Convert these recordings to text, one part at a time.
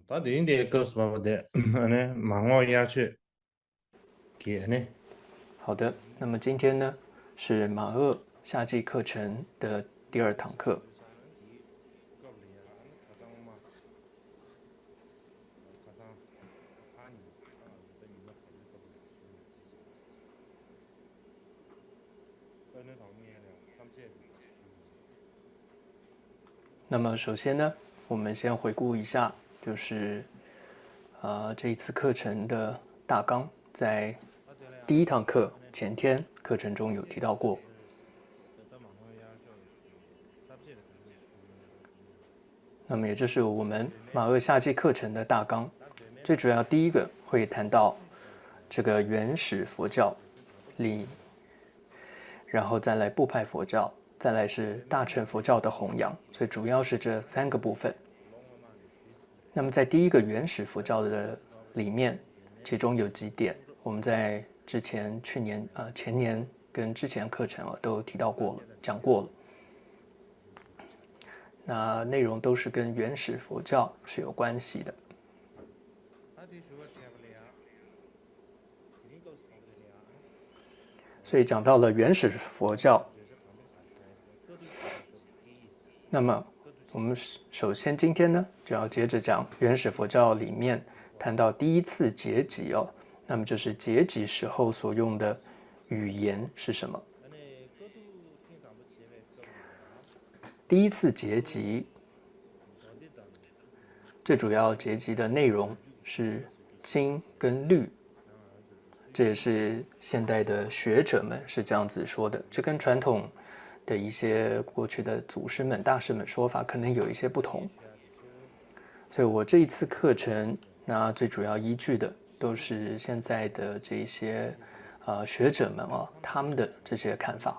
到底得告诉我的，呢，忙我下去，给呢，好的，那么今天呢是马二夏季课程的第二堂课。那么首先呢，我们先回顾一下，就是这一次课程的大纲，在第一堂课前天课程中有提到过。那么也就是我们马二夏季课程的大纲，最主要第一个会谈到这个原始佛教里，然后再来部派佛教，再来是大乘佛教的弘扬，所以主要是这三个部分。那么在第一个原始佛教的里面，其中有几点我们在之前前年跟之前课程都提到过了，讲过了。那内容都是跟原始佛教是有关系的。所以讲到了原始佛教，那么我们首先今天呢就要接着讲原始佛教里面谈到第一次结集哦，那么就是结集时候所用的语言是什么？第一次结集最主要结集的内容是经跟律，这也是现代的学者们是这样子说的，这跟传统的一些过去的祖师们、大师们说法可能有一些不同。所以我这一次课程，那最主要依据的都是现在的这些学者们他们的这些看法。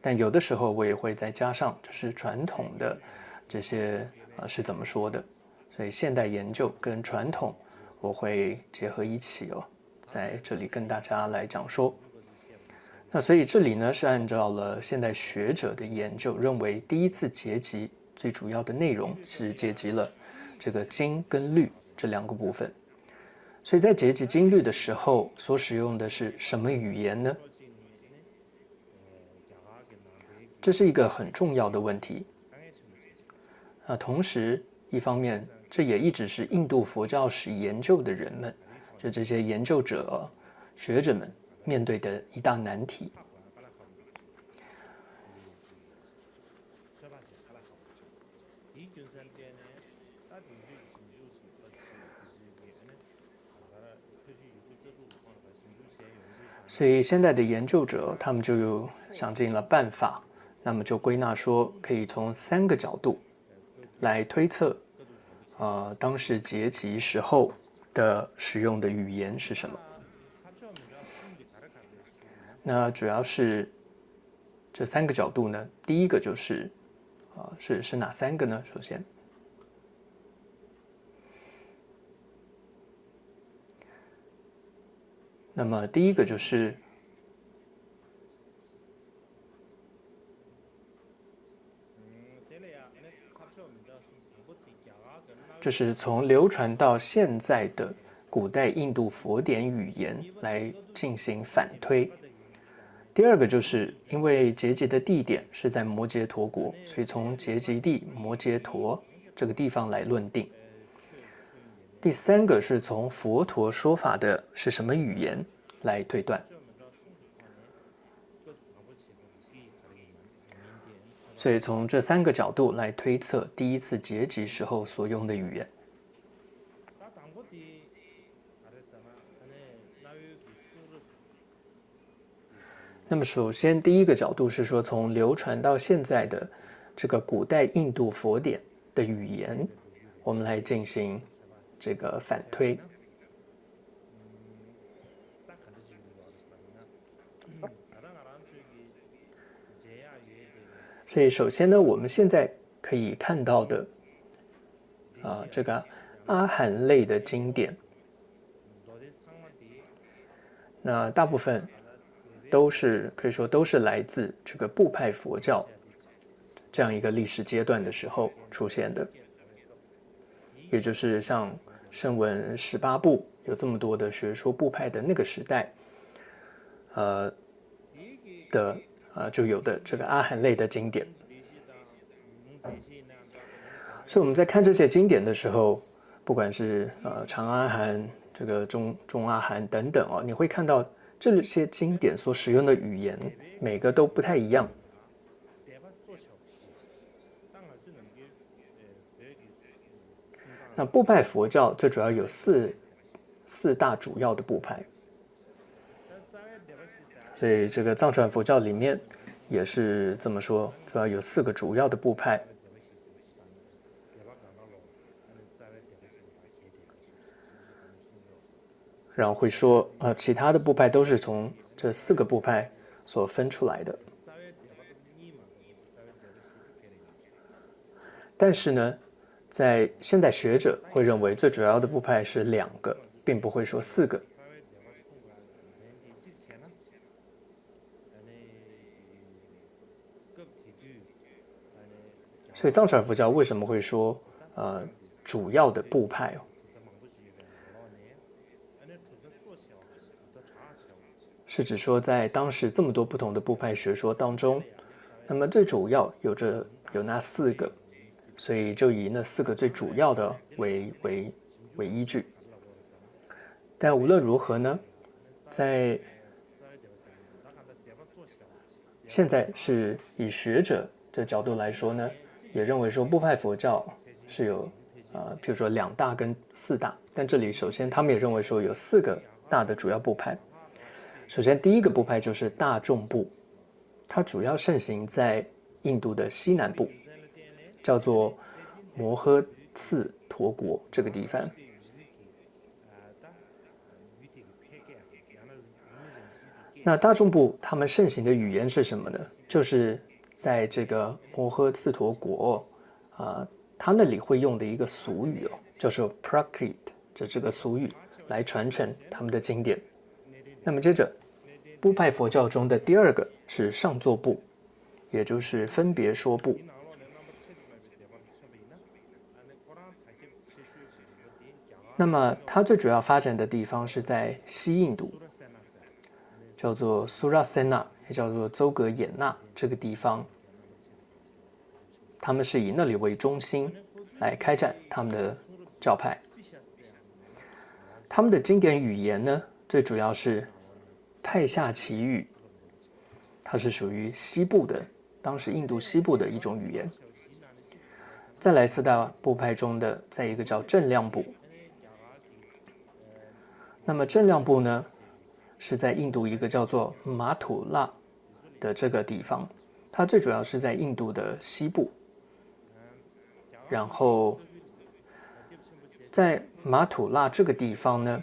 但有的时候我也会再加上就是传统的这些是怎么说的，所以现代研究跟传统我会结合一起在这里跟大家来讲说。那所以这里呢是按照了现代学者的研究，认为第一次结集最主要的内容是结集了这个经跟律这两个部分。所以在结集经律的时候所使用的是什么语言呢？这是一个很重要的问题。同时一方面这也一直是印度佛教史研究的人们，就这些研究者学者们面对的一大难题。所以现在的研究者他们就有想尽了办法，那么就归纳说可以从三个角度来推测当时结集时候的使用的语言是什么。那主要是这三个角度呢，第一个就是是哪三个呢？首先那么第一个就是从流传到现在的古代印度佛典语言来进行反推。第二个就是因为结集的地点是在摩羯陀国，所以从结集地摩羯陀这个地方来论定。第三个是从佛陀说法的是什么语言来推断。所以从这三个角度来推测第一次结集时候所用的语言。那么首先第一个角度是说从流传到现在的这个古代印度佛典的语言，我们来进行这个反推。所以首先呢，我们现在可以看到的这个阿含类的经典，那大部分都是可以说都是来自这个部派佛教这样一个历史阶段的时候出现的。也就是像圣文18部有这么多的学说部派的那个时代，就有的这个阿含类的经典。所以我们在看这些经典的时候，不管是长阿含、这个中阿含等等哦，你会看到这些经典所使用的语言，每个都不太一样。那部派佛教最主要有四大主要的部派，所以这个藏传佛教里面也是这么说，主要有4个主要的部派。然后会说，其他的部派都是从这4个部派所分出来的。但是呢，在现代学者会认为最主要的部派是2个，并不会说4个。所以藏传佛教为什么会说主要的部派是指说在当时这么多不同的部派学说当中，那么最主要有那4个，所以就以那4个最主要的为依据。但无论如何呢，在现在是以学者的角度来说呢，也认为说部派佛教是有譬如说2大跟4大，但这里首先他们也认为说有4个大的主要部派。首先第一个部派就是大众部，它主要盛行在印度的西南部，叫做摩诃次陀国这个地方。那大众部他们盛行的语言是什么呢？就是在这个摩诃次陀国他那里会用的一个俗语叫做 Prakrit 这个俗语来传承他们的经典。那么接着部派佛教中的第2个是上座部，也就是分别说部。那么它最主要发展的地方是在西印度，叫做苏拉塞纳，也叫做周格衍那这个地方。他们是以那里为中心来开展他们的教派。他们的经典语言呢，最主要是派夏奇语，它是属于西部的，当时印度西部的一种语言。再来4大部派中的再一个叫正量部。那么正量部呢，是在印度一个叫做马土拉的这个地方，它最主要是在印度的西部。然后在马土拉这个地方呢，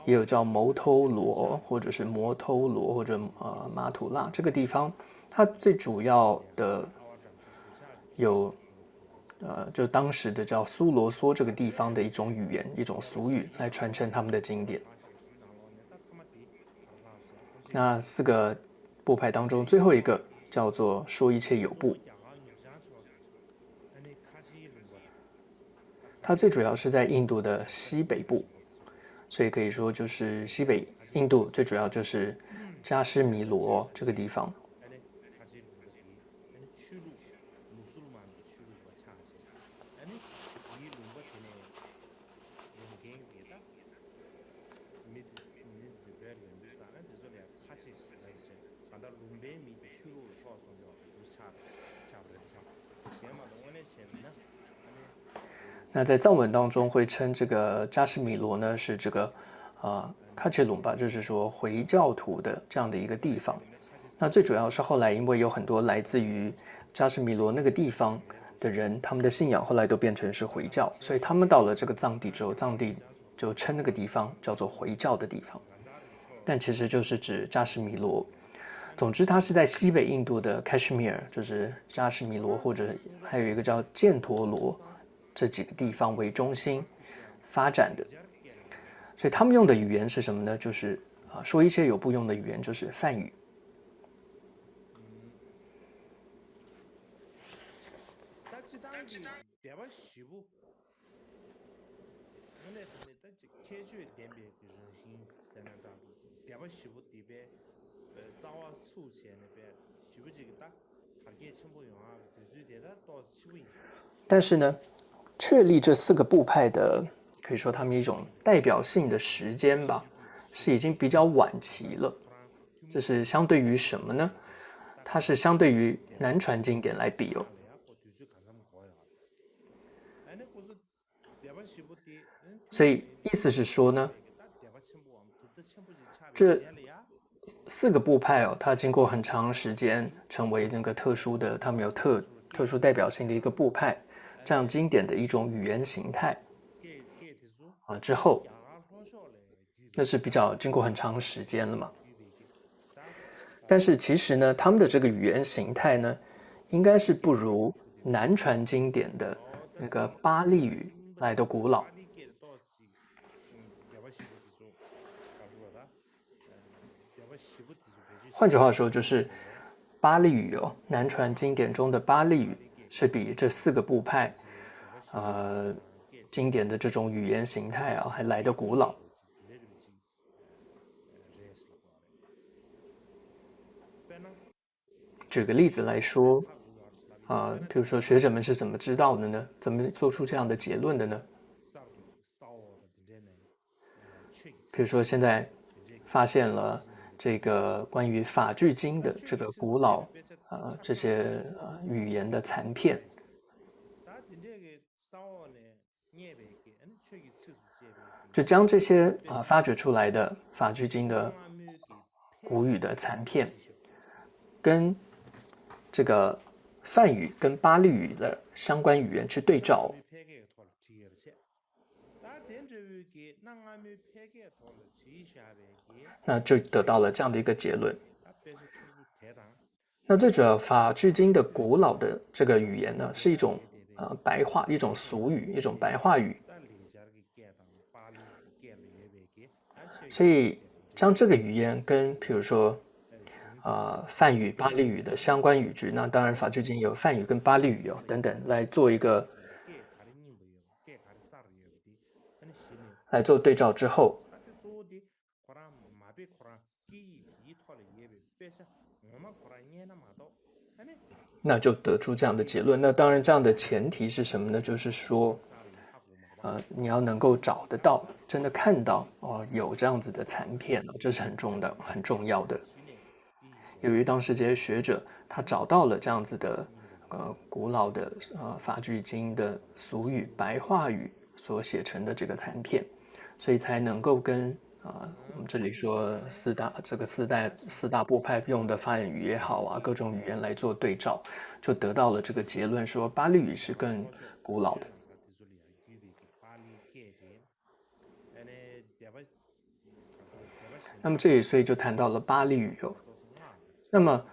也有叫摩偷罗或者是摩偷罗或者马土拉这个地方，它最主要的有就当时的叫苏罗梭这个地方的一种语言，一种俗语来传承他们的经典。那4个部派当中最后一个叫做说一切有部，它最主要是在印度的西北部，所以可以说就是西北印度最主要就是加湿弥罗这个地方。那在藏文当中会称这个加什米罗呢是这个喀切隆吧，就是说回教徒的这样的一个地方。那最主要是后来因为有很多来自于加什米罗那个地方的人，他们的信仰后来都变成是回教，所以他们到了这个藏地之后，藏地就称那个地方叫做回教的地方，但其实就是指加什米罗。总之，它是在西北印度的 Kashmir， 就是加什米罗，或者还有一个叫犍陀罗这几个地方为中心发展的。所以他们用的语言是什么呢？就是说一切有部用的语言就是梵语。 대바 시부 근데 근데开学点别个人心三两大度대바 시부底边早出前那边西部这个大他给全部用啊必须得到西部影响但是呢，确立这4个部派的，可以说他们一种代表性的时间吧，是已经比较晚期了。这是相对于什么呢？它是相对于南传经典来比哦。所以意思是说呢，这4个部派哦，它经过很长时间成为那个特殊的，他们有特殊代表性的一个部派，这样经典的一种语言形态之后，那是比较经过很长时间了嘛。但是其实呢，他们的这个语言形态呢，应该是不如南传经典的那个巴利语来的古老。换句话说，就是巴利语哦，南传经典中的巴利语是比这4个部派，经典的这种语言形态啊，还来得古老。举个例子来说，比如说学者们是怎么知道的呢？怎么做出这样的结论的呢？比如说现在发现了这个关于法句经的这个古老这些语言的残片，就将这些发掘出来的法句经的古语的残片，跟这个梵语跟巴利语的相关语言去对照，那就得到了这样的一个结论。那最主要法句经的古老的这个语言呢，是一种白话，一种俗语，一种白话语。所以将这个语言跟譬如说梵语、巴利语的相关语句，那当然法句经有梵语跟巴利语等等，来做对照之后，那就得出这样的结论。那当然，这样的前提是什么呢？就是说，你要能够找得到，真的看到有这样子的残片这是很重要的。由于当时这些学者他找到了这样子的古老的法句经的俗语白话语所写成的这个残片，所以才能够跟我们这里说四大部派用的发言语也好啊，各种语言来做对照，就得到了这个结论，说巴利语是更古老的。那么这里所以就谈到了巴利语那么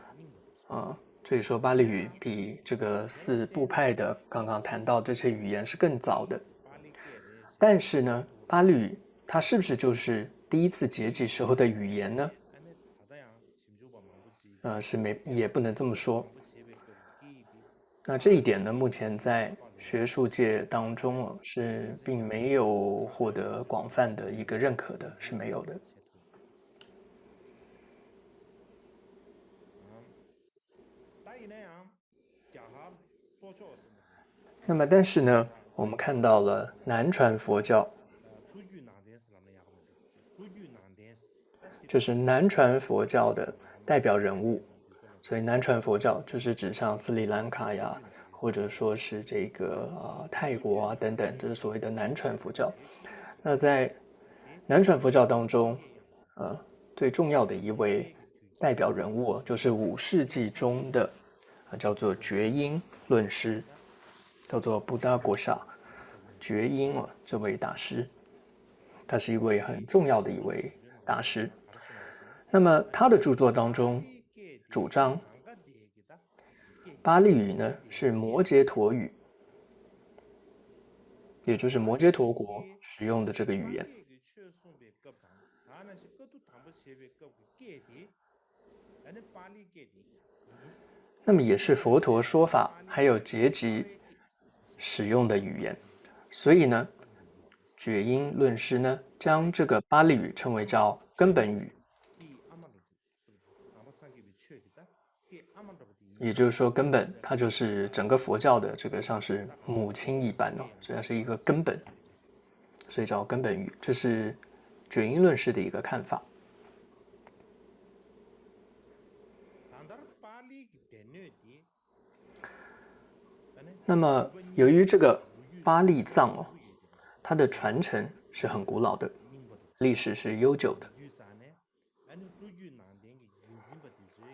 这里说巴利语比这个4部派的刚刚谈到这些语言是更早的，但是呢，巴利语它是不是就是第一次结集时候的语言呢？也不能这么说。那这一点呢，目前在学术界当中是并没有获得广泛的一个认可的，是没有的。那么，但是呢，我们看到了南传佛教，就是南传佛教的代表人物，所以南传佛教就是指像斯里兰卡呀，或者说是这个泰国啊等等，这是所谓的南传佛教。那在南传佛教当中，最重要的一位代表人物就是5世纪中的叫做觉音论师，叫做布达国萨觉音这位大师，他是一位很重要的一位大师。那么他的著作当中主张巴利语呢是摩羯陀语，也就是摩羯陀国使用的这个语言。那么也是佛陀说法还有结集使用的语言。所以呢，觉因论师呢将这个巴利语称为叫根本语，也就是说根本它就是整个佛教的这个像是母亲一般哦，所以它是一个根本，所以叫根本语。这是觉因论师的一个看法。那么由于这个巴利藏哦，它的传承是很古老的，历史是悠久的，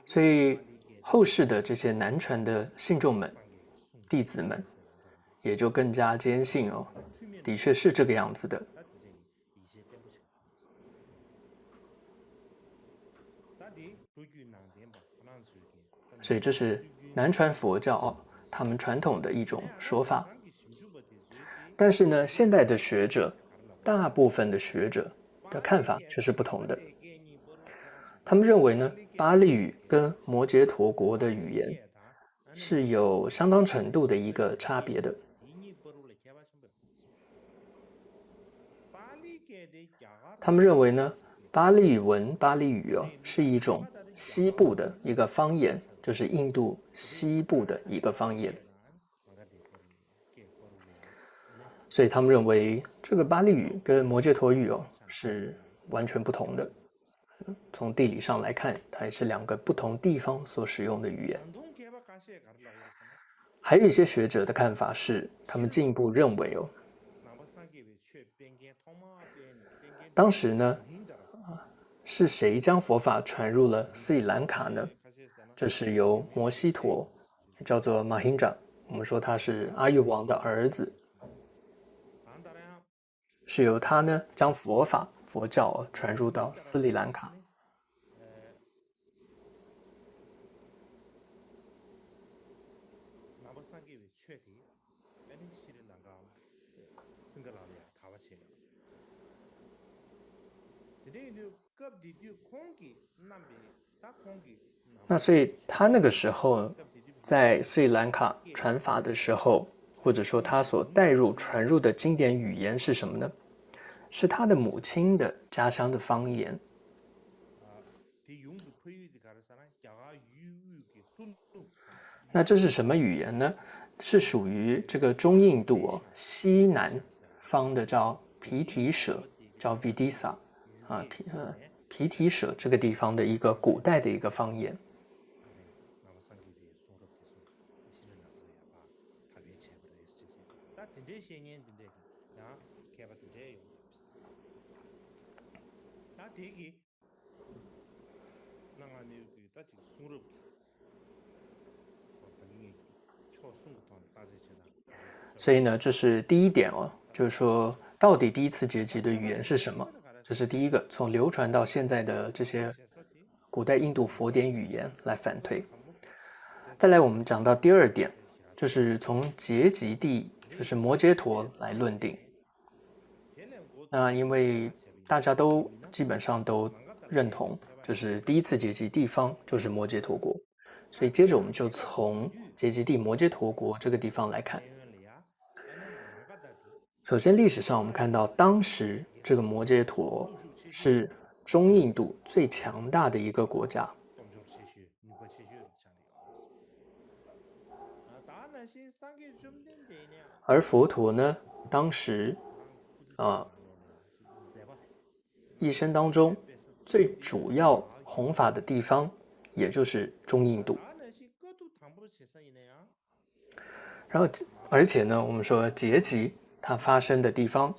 所以后世的这些南传的信众们、弟子们，也就更加坚信哦，的确是这个样子的。所以这是南传佛教哦，他们传统的一种说法。但是呢，现代的学者，大部分的学者的看法却是不同的。他们认为呢，巴利语跟摩羯陀国的语言是有相当程度的一个差别的。他们认为呢，巴利文、巴利语哦，是一种西部的一个方言，就是印度西部的一个方言。所以他们认为这个巴利语跟摩羯陀语哦是完全不同的。从地理上来看，它也是两个不同地方所使用的语言。还有一些学者的看法是，他们进一步认为哦，当时呢，是谁将佛法传入了斯里兰卡呢？这是由摩悉陀，叫做马欣长，我们说他是阿育王的儿子，是由他呢将佛教传入到斯里兰卡。那所以他那个时候在斯里兰卡传法的时候，或者说他所带入传入的经典语言是什么呢？是他的母亲的家乡的方言。那这是什么语言呢？是属于这个中印度哦西南方的叫皮提舍，叫 Vidisa 啊皮提舍这个地方的一个古代的一个方言。所以呢，这是第一点哦，就是说到底第一次结集的语言是什么？这是第一个，从流传到现在的这些古代印度佛典语言来反推。再来，我们讲到第二点，就是从结集地，就是摩羯陀来论定。那因为大家都基本上都认同，就是第一次结集地方就是摩羯陀国，所以接着我们就从结集地摩羯陀国这个地方来看。首先，历史上我们看到，当时这个摩羯陀是中印度最强大的一个国家。而佛陀呢，当时一生当中最主要弘法的地方，也就是中印度。然后，而且呢，我们说结集它发生的地方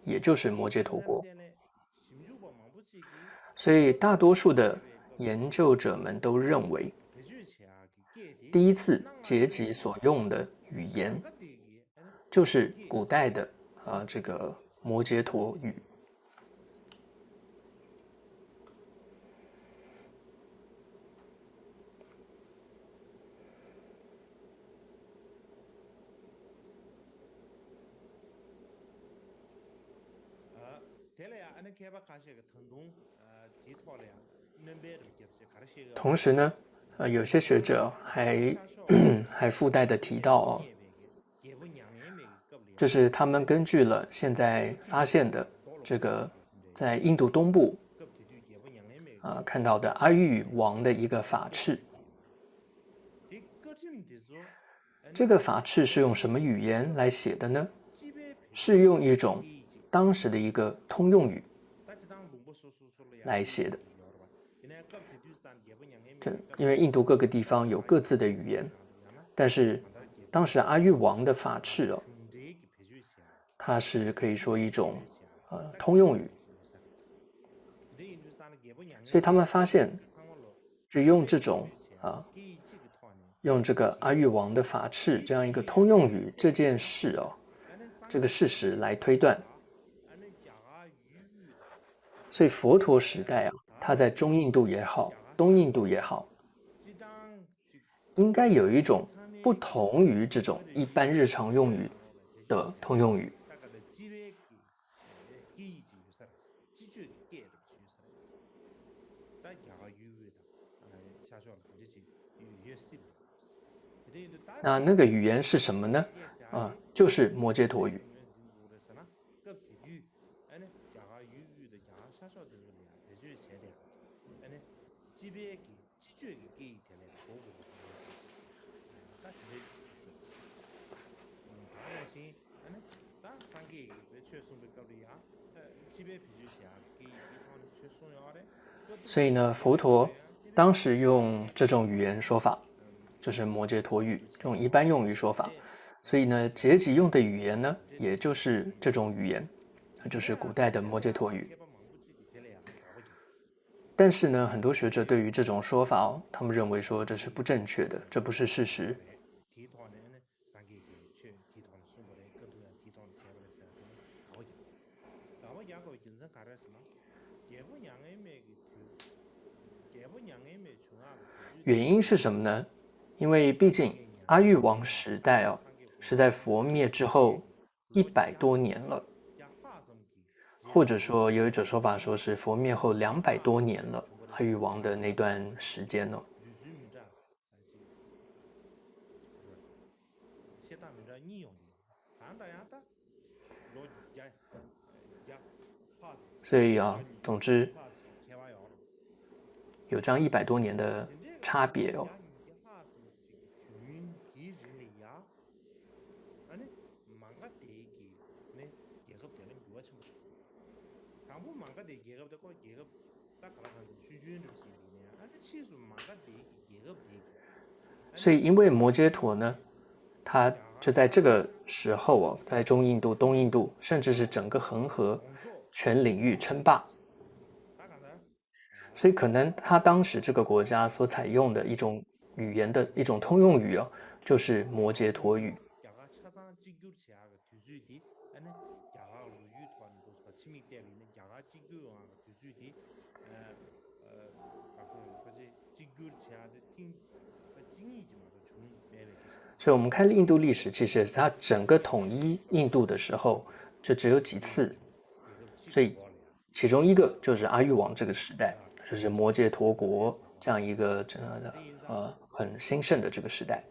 也就是摩羯陀国。所以大多数的研究者们都认为，第一次结集所用的语言就是古代的这个摩羯陀语。同时呢，有些学者还附带的提到就是他们根据了现在发现的这个在印度东部看到的阿育王的一个法敕。这个法敕是用什么语言来写的呢？是用一种当时的一个通用语来写的。因为印度各个地方有各自的语言，但是当时阿育王的法敕它是可以说一种通用语，所以他们发现，就用这种用这个阿育王的法敕这样一个通用语这件事这个事实来推断，所以佛陀时代它在中印度也好，东印度也好，应该有一种不同于这种一般日常用语的通用语。那个语言是什么呢？就是摩羯陀语。所以呢，佛陀当时用这种语言说法，就是摩羯陀语，这种一般用语说法。所以呢，结集用的语言呢，也就是这种语言，就是古代的摩羯陀语。但是呢，很多学者对于这种说法他们认为说这是不正确的，这不是事实。原因是什么呢？因为毕竟阿育王时代是在佛灭之后100多年了，或者说有一种说法说是佛灭后200多年了，阿育王的那段时间呢。所以总之有这样100多年的差别所以因为摩羯陀呢，它就在这个时候在中印度、东印度，甚至是整个恒河全领域称霸。所以可能他当时这个国家所采用的一种语言的一种通用语就是摩羯陀语。所以我们看印度历史，其实它整个统一印度的时候就只有几次，所以其中一个就是阿育王这个时代，就是摩羯陀国这样一个很兴盛的这个时代。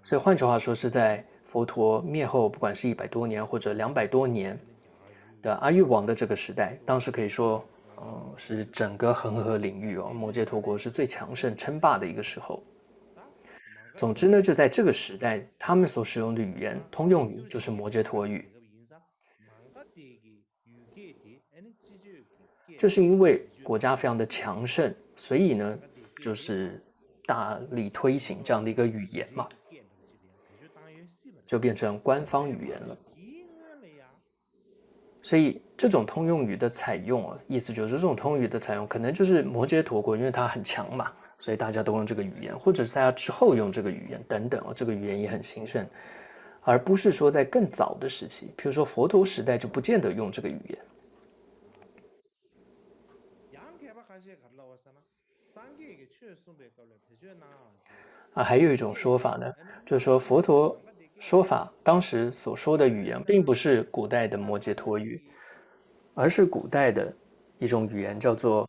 所以换句话说，是在佛陀灭后，不管是100多年或者200多年的阿育王的这个时代，当时可以说是整个恒河领域摩羯陀国是最强盛称霸的一个时候。总之呢，就在这个时代，他们所使用的语言通用语就是摩羯陀语。就是因为国家非常的强盛，所以呢，就是大力推行这样的一个语言嘛，就变成官方语言了。所以这种通用语的采用意思就是这种通用语的采用，可能就是摩羯陀国，因为它很强嘛，所以大家都用这个语言，或者是大家之后用这个语言等等这个语言也很兴盛，而不是说在更早的时期，比如说佛陀时代就不见得用这个语言。还有一种说法呢，就是说佛陀说法当时所说的语言并不是古代的摩羯陀语，而是古代的一种语言叫做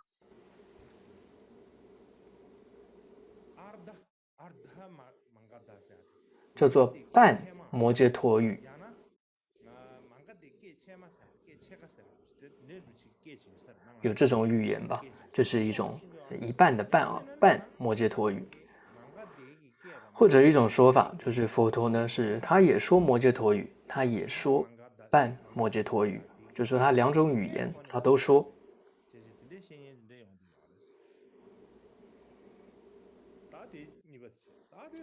叫做半摩羯陀语。有这种语言吧？这是一种一半的半啊，半摩羯陀语。或者一种说法就是佛陀呢，是他也说摩羯陀语，他也说半摩羯陀语，就是说他两种语言他都说。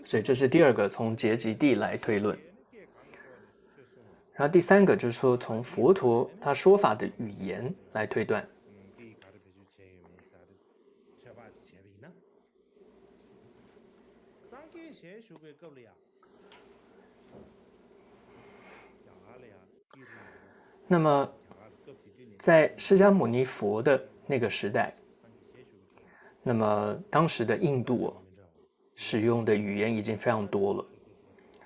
所以这是第二个从结集地来推论。然后第三个就是说从佛陀他说法的语言来推断。那么在释迦牟尼佛的那个时代，那么当时的印度使用的语言已经非常多了。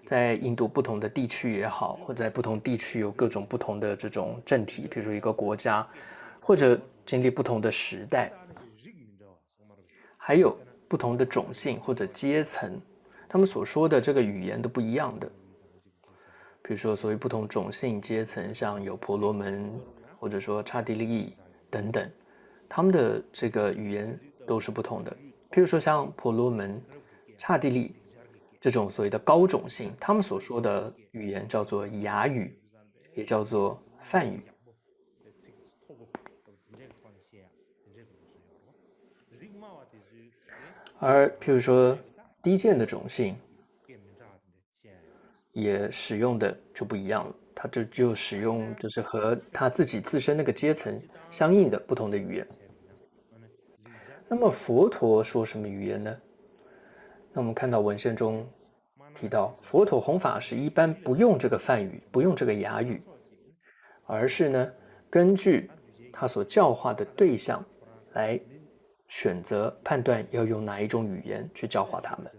在印度不同的地区也好，或者在不同地区有各种不同的这种政体，比如说一个国家，或者经历不同的时代，还有不同的种姓或者阶层，他们所说的这个语言都不一样的。比如说所谓不同种姓阶层，像有婆罗门或者说刹帝利等等，他们的这个语言都是不同的。譬如说像婆罗门、刹帝利这种所谓的高种姓，他们所说的语言叫做雅语，也叫做梵语。而譬如说低贱的种姓也使用的就不一样了，他就使用就是和他自己自身那个阶层相应的不同的语言。那么佛陀说什么语言呢？那我们看到文献中提到，佛陀弘法时一般不用这个梵语，不用这个雅语，而是呢根据他所教化的对象来选择判断要用哪一种语言去教化他们。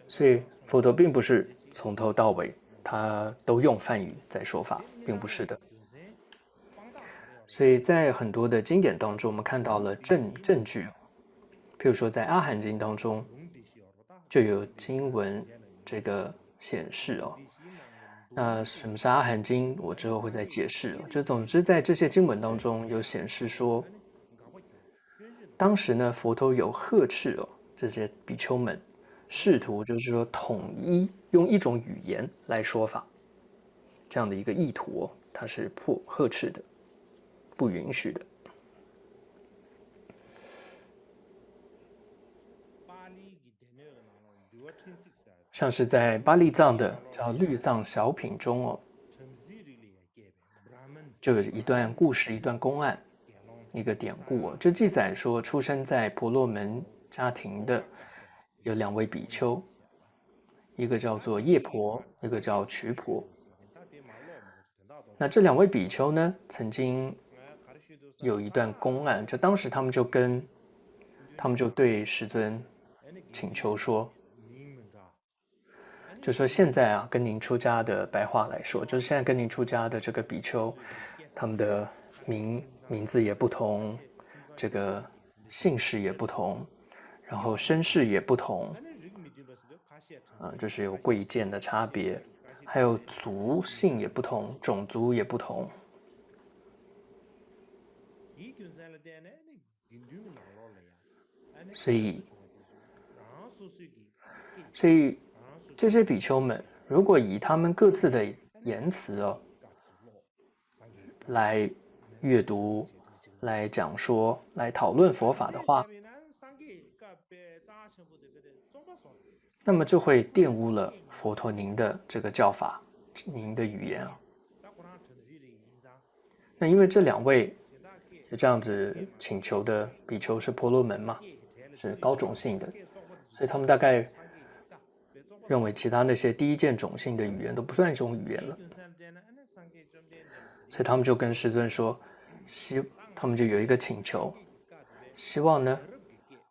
所以佛陀并不是从头到尾他都用梵语在说法，并不是的。所以在很多的经典当中，我们看到了证据，譬如说在阿含经当中就有经文这个显示哦。那什么是阿含经？我之后会再解释。就总之，在这些经文当中有显示说，当时呢，佛陀有呵斥这些比丘们，试图就是说统一用一种语言来说法，这样的一个意图它是呵斥的，不允许的。像是在巴利藏的叫律藏小品中就有一段故事，一段公案，一个典故就记载说，出生在婆罗门家庭的有2位比丘，一个叫做叶婆，一个叫瞿婆。那这2位比丘呢，曾经有一段公案，就当时他们就对师尊请求说，就说现在跟您出家的白话来说，就是现在跟您出家的这个比丘，他们的名字也不同，这个姓氏也不同，然后身世也不同，就是有贵贱的差别，还有族姓也不同，种族也不同。所以这些比丘们，如果以他们各自的言辞来阅读、来讲说、来讨论佛法的话，那么就会玷污了佛陀您的这个教法、您的语言那因为这2位有这样子请求的比丘是婆罗门嘛，是高种姓的，所以他们大概认为其他那些低贱种姓的语言都不算一种语言了，所以他们就跟师尊说，他们就有一个请求，希望呢，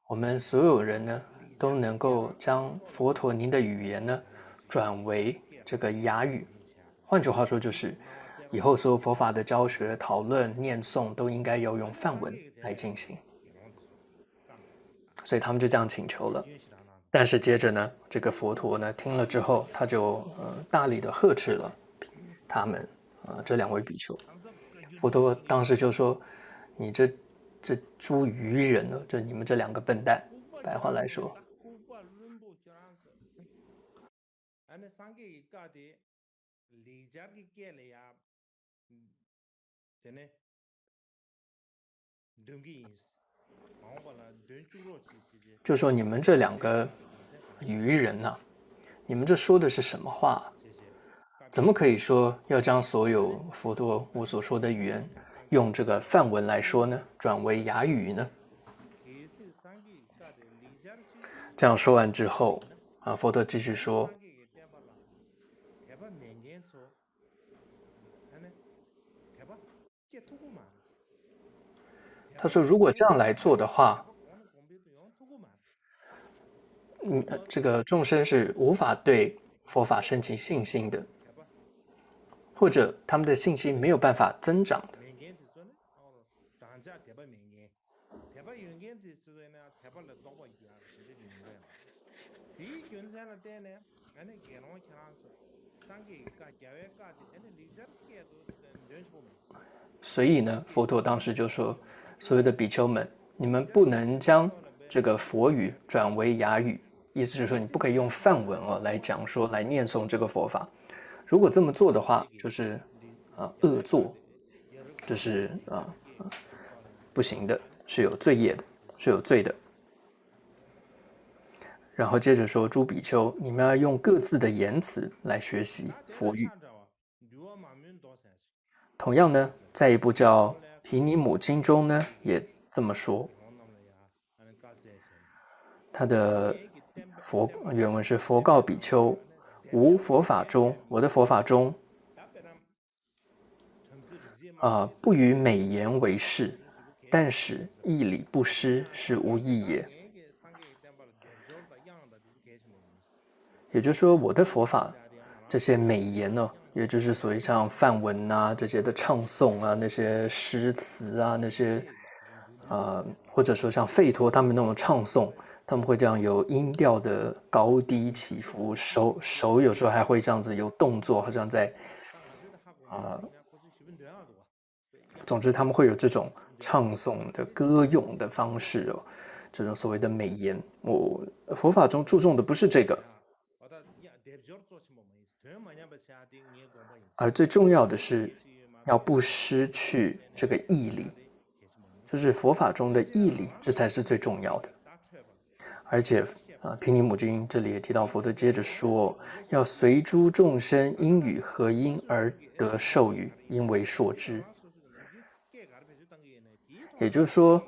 我们所有人呢都能够将佛陀您的语言呢转为这个雅语，换句话说就是以后所有佛法的教学、讨论、念诵都应该要用梵文来进行，所以他们就这样请求了。但是接着呢，这个佛陀呢听了之后，他就大力的呵斥了他们这2位比丘。佛陀当时就说：“你这诸愚人呢，就你们这2个笨蛋。”白话来说，就说你们这2个愚人呐，你们这说的是什么话？怎么可以说要将所有佛陀我所说的语言用这个梵文来说呢？转为雅语呢？这样说完之后，佛陀继续说：“他说，如果这样来做的话，这个众生是无法对佛法升起信心的，或者他们的信心没有办法增长的。”所以呢，佛陀当时就说：“所有的比丘们，你们不能将这个佛语转为雅语，意思就是说，你不可以用梵文来讲说、来念诵这个佛法。如果这么做的话，就是恶作，这是不行的，是有罪业的，是有罪的。”然后接着说：“诸比丘，你们要用各自的言辞来学习佛语。”同样呢，在一部叫《毗尼母经》中呢，也这么说。他的原文是：“佛告比丘，我的佛法中，不以美言为事，但使义理不失，是无益也。”也就是说，我的佛法这些美言呢，也就是所谓像梵文啊这些的唱诵啊，那些诗词啊，那些或者说像吠陀他们那种唱诵，他们会这样有音调的高低起伏，手有时候还会这样子有动作，好像在总之他们会有这种唱诵的歌咏的方式哦，这种所谓的美言。佛法中注重的不是这个。而最重要的是要不失去这个义理，就是佛法中的义理，这才是最重要的。而且毗尼母经这里也提到，佛陀接着说，要随诸众生因语合因而得授语，因为说之。也就是说，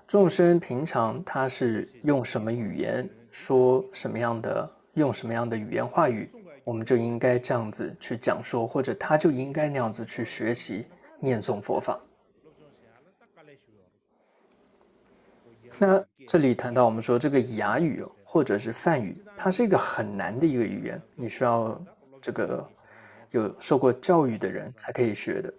众生平常他是用什么语言说什么样的，用什么样的语言话语，我们就应该这样子去讲说，或者他就应该那样子去学习念诵佛法。那这里谈到我们说这个雅语或者是梵语，它是一个很难的一个语言，你需要这个有受过教育的人才可以学的。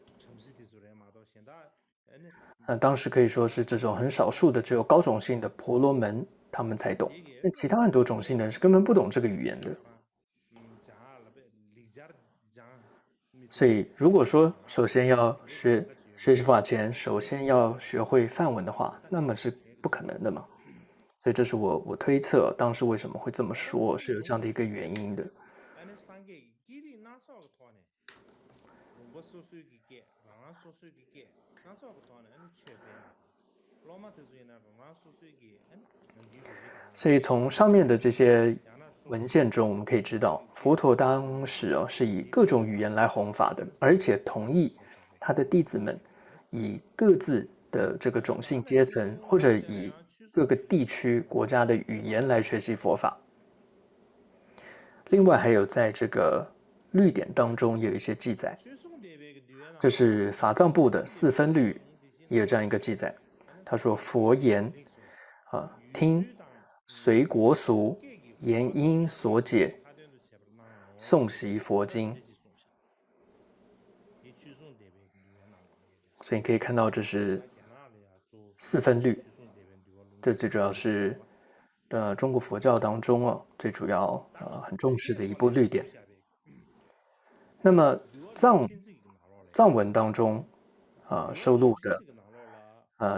当时可以说是这种很少数的，只有高种姓的婆罗门他们才懂，那其他很多种姓的人是根本不懂这个语言的。所以如果说首先要学习佛法前，首先要学会梵文的话，那么是不可能的嘛。所以这是我推测当时为什么会这么说，是有这样的一个原因的。所以从上面的这些文献中，我们可以知道，佛陀当时是以各种语言来弘法的，而且同意他的弟子们以各自的这个种姓阶层，或者以各个地区国家的语言来学习佛法。另外还有在这个律典当中也有一些记载，这是法藏部的4分律也有这样一个记载。他说：“佛言听随国俗，言因所解，诵习佛经。”所以你可以看到这是四分律，这最主要是中国佛教当中最主要很重视的一部律典。那么藏文当中收录的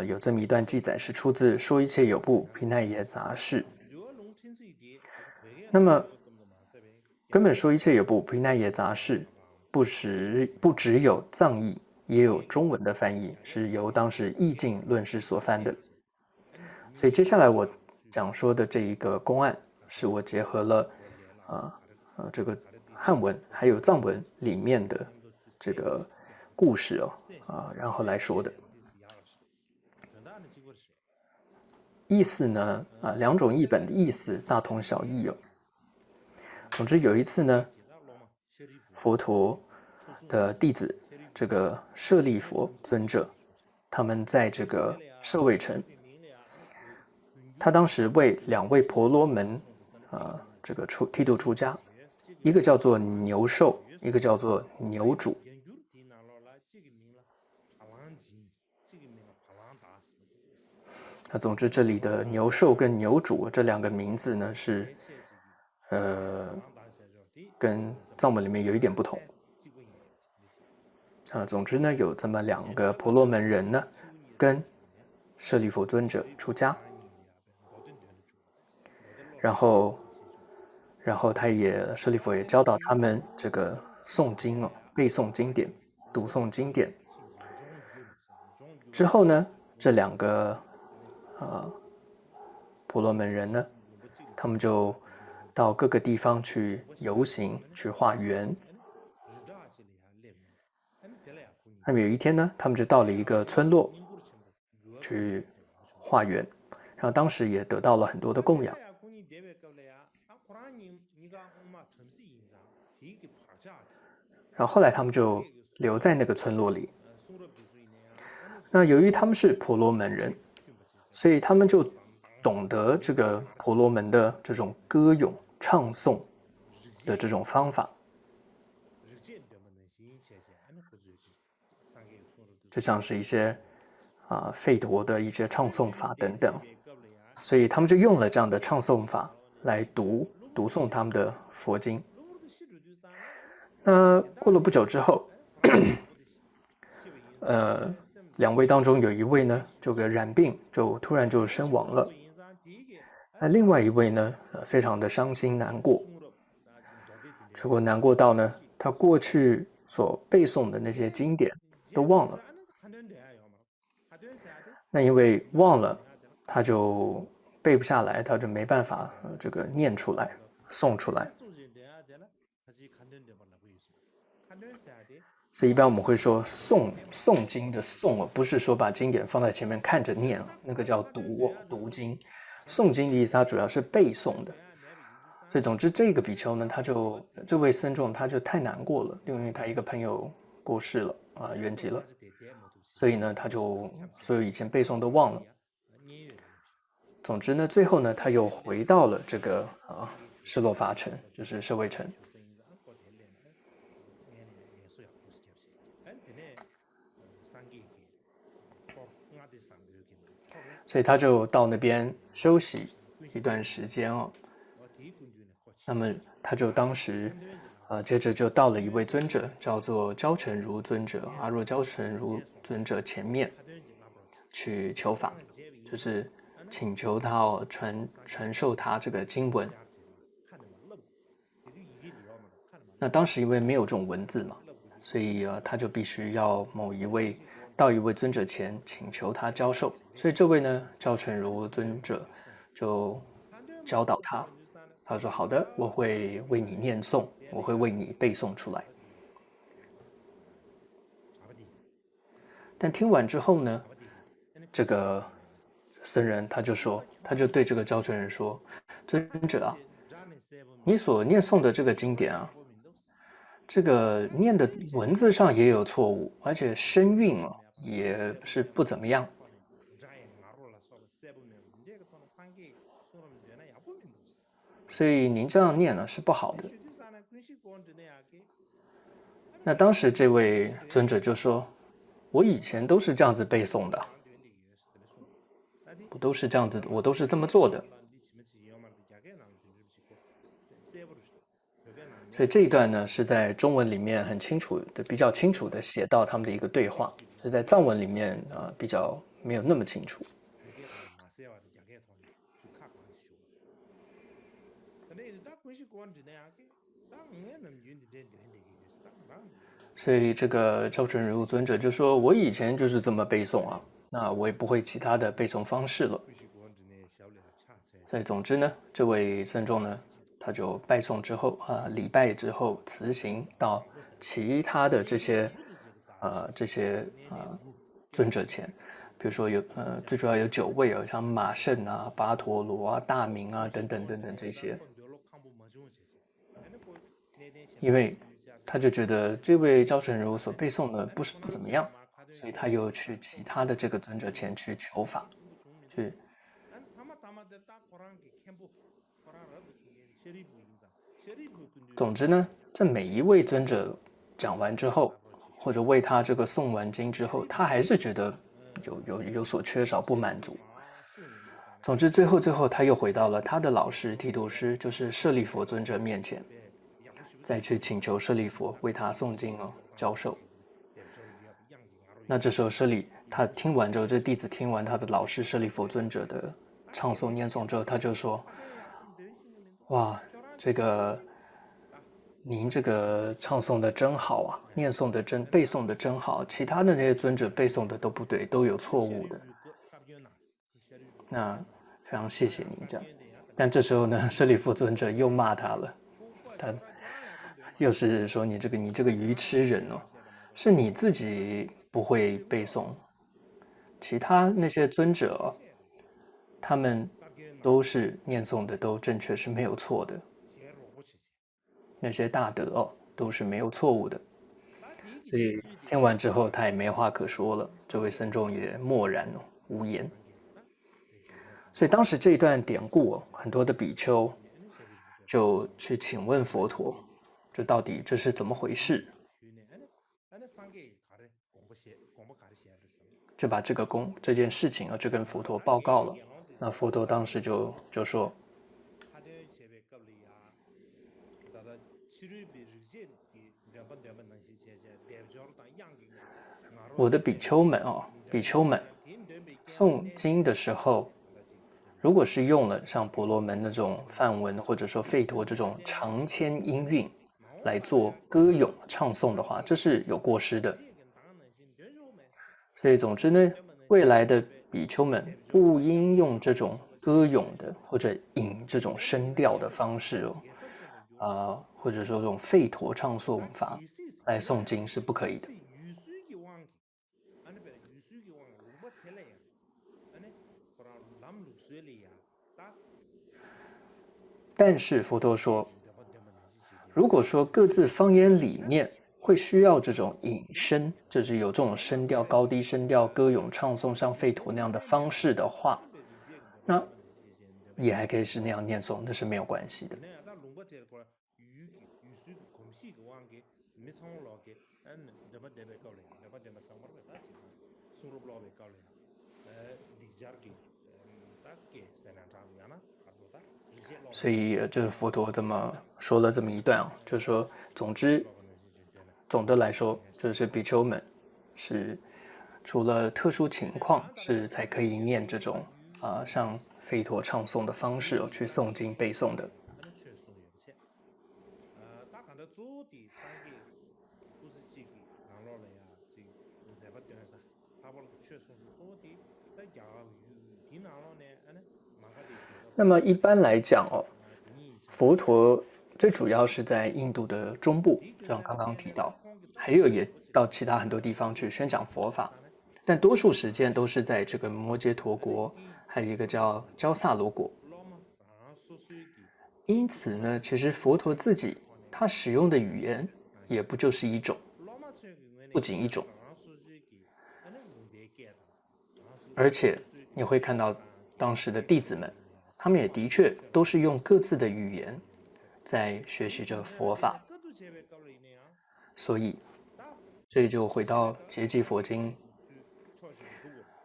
有这么一段记载，是出自《说一切有部毗奈耶杂事》。那么根本说一切有部毗奈耶杂事不只有藏译，也有中文的翻译，是由当时义净论师所翻的。所以接下来我讲说的这一个公案，是我结合了这个汉文还有藏文里面的这个故事然后来说的。意思呢两种译本的意思大同小异总之有一次呢，佛陀的弟子这个舍利佛尊者，他们在这个舍卫城，他当时为2位婆罗门这个剃度出家，一个叫做牛兽，一个叫做牛主。总之这里的牛兽跟牛主这2个名字呢是跟藏文里面有一点不同总之呢有这么2个婆罗门人呢跟舍利弗尊者出家，然后舍利弗也教导他们这个诵经背诵经典，读诵经典。之后呢，这2个婆罗门人呢，他们就到各个地方去游行，去化缘。那么有一天呢，他们就到了一个村落去化缘，然后当时也得到了很多的供养。然后后来他们就留在那个村落里。那由于他们是婆罗门人，所以他们就懂得这个婆罗门的这种歌咏唱诵的这种方法，就像是一些吠陀的一些唱诵法等等，所以他们就用了这样的唱诵法来读诵他们的佛经。那过了不久之后2位当中有一位呢这个染病，就突然就身亡了。那另外一位呢非常的伤心难过，结果难过到呢他过去所背诵的那些经典都忘了。那因为忘了，他就背不下来，他就没办法这个念出来诵出来。所以一般我们会说诵经的诵不是说把经典放在前面看着念，那个叫读经。诵经的意思它主要是背诵的。所以总之这个比丘呢，这位僧众他就太难过了，因为他一个朋友过世了圆寂了，所以呢他就所有以前背诵都忘了。总之呢最后呢他又回到了这个舍罗伐城，就是舍卫城。所以他就到那边休息一段时间那么他就当时接着就到了一位尊者，叫做焦成如尊者，阿若焦成如尊者前面去求法，就是请求他传授他这个经文。那当时因为没有这种文字嘛，所以他就必须要到一位尊者前请求他教授。所以这位呢焦成如尊者就教导他，他说好的，我会为你念诵，我会为你背诵出来。但听完之后呢，这个僧人他就对这个焦成人说，尊者啊，你所念诵的这个经典这个念的文字上也有错误，而且声韵也是不怎么样。所以您这样念是不好的。那当时这位尊者就说，我以前都是这样子背诵的，我都是这样子，我都是这么做的。所以这一段呢，是在中文里面很清楚的、比较清楚的写到他们的一个对话，是在藏文里面比较没有那么清楚。所以这个赵纯如尊者就说：“我以前就是这么背诵啊，那我也不会其他的背诵方式了。”所以总之呢，这位僧众呢，他就拜诵之后礼拜之后辞行到其他的这些尊者前，比如说最主要有9位啊，像马胜啊、巴陀罗啊、大明啊等等等等这些，因为他就觉得这位赵纯如所背诵的不怎么样，所以他又去其他的这个尊者前去求法，去。总之呢，这每一位尊者讲完之后，或者为他这个诵完经之后，他还是觉得有所缺少，不满足。总之，最后他又回到了他的老师剃度师，就是舍利佛尊者面前，再去请求舍利佛为他诵经教授。那这时候他听完之后，这弟子听完他的老师舍利佛尊者的唱诵念诵之后，他就说：“哇，这个您这个唱诵的真好啊，背诵的真好，其他的那些尊者背诵的都不对，都有错误的。那非常谢谢您这样。”但这时候呢，舍利弗尊者又骂他了，他又是说你这个愚痴人哦，是你自己不会背诵，其他那些尊者他们都是念诵的都正确，是没有错的。那些大德都是没有错误的。所以听完之后，他也没话可说了，这位僧众也默然无言。所以当时这一段典故很多的比丘就去请问佛陀，这到底这是怎么回事？就把这件事情就跟佛陀报告了。那佛陀当时就说：“我的比丘们诵经的时候，如果是用了像婆罗门那种梵文，或者说吠陀这种长签音韵来做歌咏唱诵的话，这是有过失的。所以总之呢，未来的比丘们不应用这种歌咏的或者引这种声调的方式或者说这种吠陀唱诵法来诵经是不可以的。但是佛陀说，如果说各自方言里面会需要这种引声，就是有这种声调、高低声调、歌咏唱诵像吠陀那样的方式的话，那也还可以是那样念诵，那是没有关系的。所以这佛陀这么说了这么一段就是说，总的来说，就是比丘们是除了特殊情况是才可以念这种像吠陀唱诵的方式去诵经背诵的。那么一般来讲佛陀最主要是在印度的中部，像刚刚提到，还有也到其他很多地方去宣讲佛法，但多数时间都是在这个摩揭陀国，还有一个叫焦萨罗国。因此呢，其实佛陀自己他使用的语言也不就是一种，不仅一种，而且你会看到当时的弟子们，他们也的确都是用各自的语言在学习着佛法。所以这就回到《结集佛经》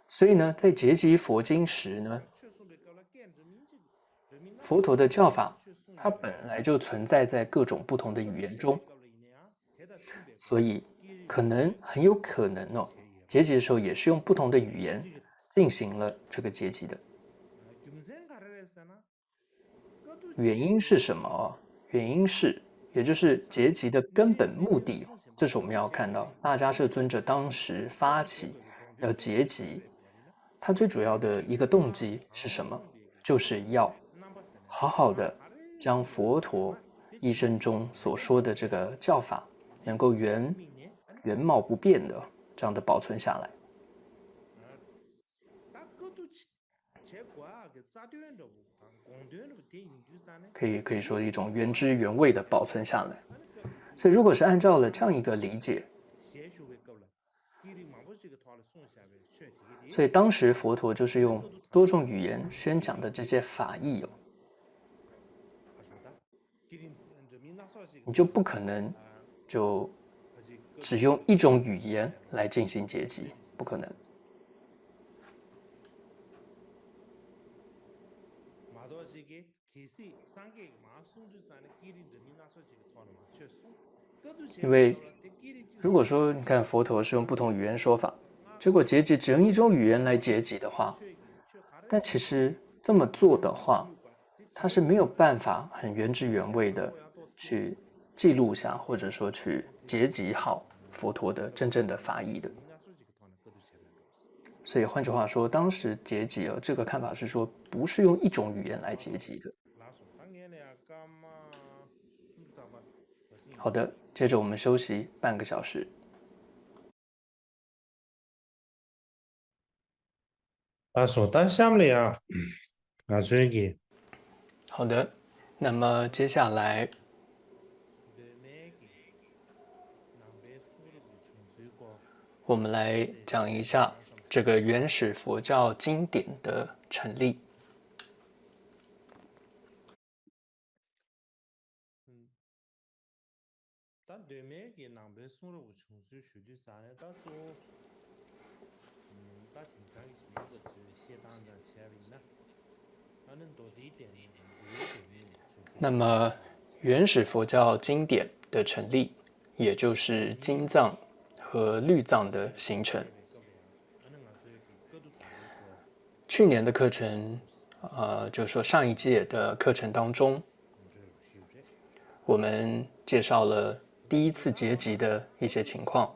所以呢，在结集佛经时呢，佛陀的教法它本来就存在在各种不同的语言中，所以很有可能哦，结集的时候也是用不同的语言进行了这个结集的。原因是什么？原因是，也就是结集的根本目的，这是我们要看到大迦叶尊者当时发起要结集，他最主要的一个动机是什么？就是要好好的将佛陀一生中所说的这个教法，能够原貌不变的这样的保存下来。可以说一种原汁原味的保存下来。所以，如果是按照了这样一个理解，所以当时佛陀就是用多种语言宣讲的这些法义哦，你就不可能就只用一种语言来进行结集，不可能。因为如果说你看佛陀是用不同语言说法，结果结集只用一种语言来结集的话，但其实这么做的话，它是没有办法很原汁原味的去记录下，或者说去结集好佛陀的真正的法义的。所以换句话说，当时结集这个看法是说，不是用一种语言来结集的。好的，接着我们休息半个小时。说到下面啊，所以好的，那么接下来我们来讲一下这个原始佛教经典的成立。那么，原始佛教经典的成立，也就是经藏和律藏的形成。去年的课程，就是说上一届的课程当中，我们介绍了第一次结集的一些情况。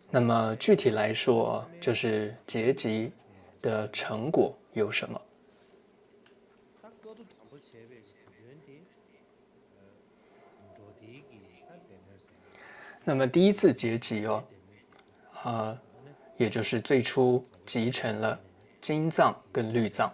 那么具体来说，就是结集的成果有什么？那么第一次结集也就是最初集成了经藏跟律藏。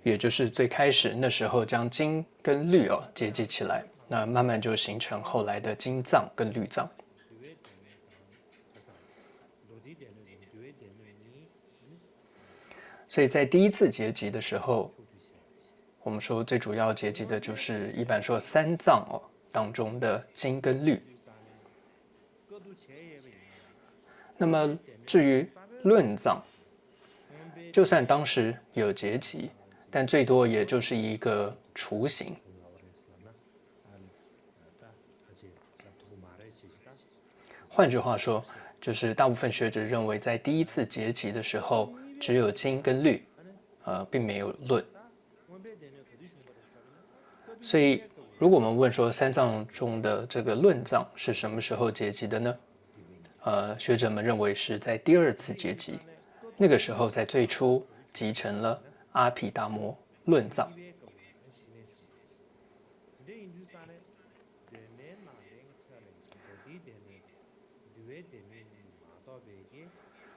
也就是最开始那时候将经跟律结集起来，那慢慢就形成后来的经藏跟律藏。所以在第一次结集的时候，我们说最主要结集的就是一般说三藏当中的经跟律。那么至于论藏，就算当时有结集，但最多也就是一个雏形。换句话说，就是大部分学者认为，在第一次结集的时候，只有经跟律，并没有论。所以，如果我们问说三藏中的这个论藏是什么时候结集的呢？学者们认为是在第二次结集，那个时候在最初集成了阿毗达摩论藏。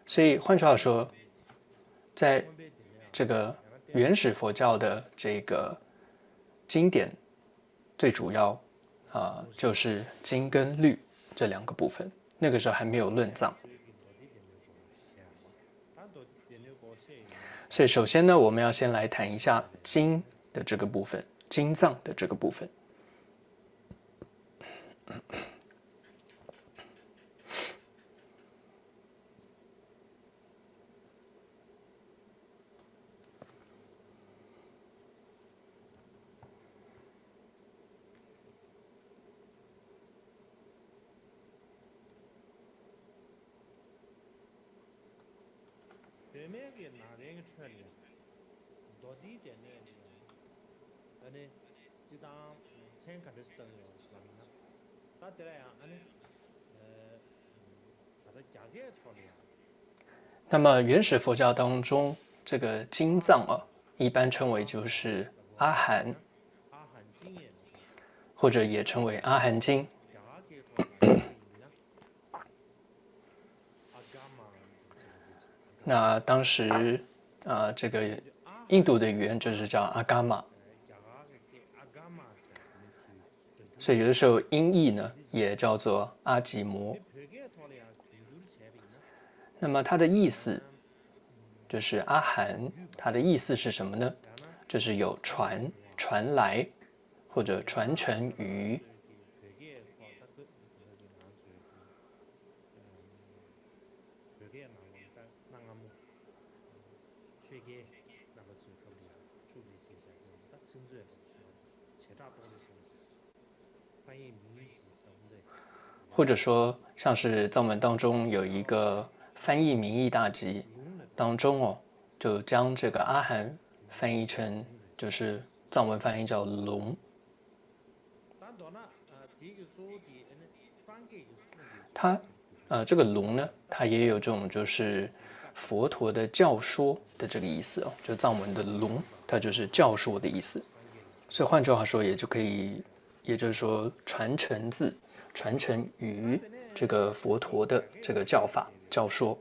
所以换句话说，在这个原始佛教的这个经典，最主要就是经跟律这两个部分。那个时候还没有论藏。所以首先呢，我们要先来谈一下经的这个部分。经藏的这个部分。对面给哪边个圈里，到底点那个，安尼，就当参加的是等于是吧？那，打得来呀，安尼，把它加给套里啊。那么原始佛教当中，这个经藏啊，一般称为就是阿含，或者也称为阿含经。那当时这个印度的语言就是叫阿伽玛，所以有的时候音译呢也叫做阿吉摩。那么它的意思就是阿含，它的意思是什么呢？就是有传来或者传承于。或者说，像是藏文当中有一个翻译名义大集当中哦，就将这个阿含翻译成就是藏文翻译叫龙。它这个龙呢，它也有这种就是佛陀的教说的这个意思哦，就藏文的龙，它就是教说的意思。所以换句话说，也就是说传承于这个佛陀的这个教法教说。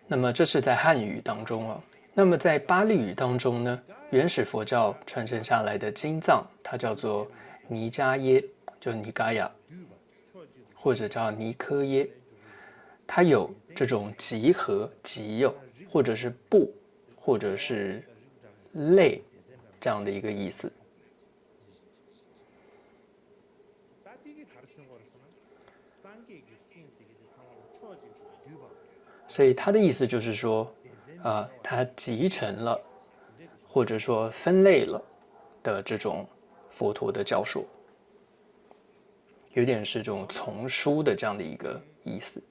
那么这是在汉语当中哦。那么在巴利语当中呢，原始佛教传承下来的经藏，它叫做尼迦耶，就尼嘎雅，或者叫尼科耶。它有这种集合、集有，或者是部，或者是类这样的一个意思。所以它的意思就是说，它集成了，或者说分类了的这种佛陀的教说，有点是这种丛书的这样的一个意思。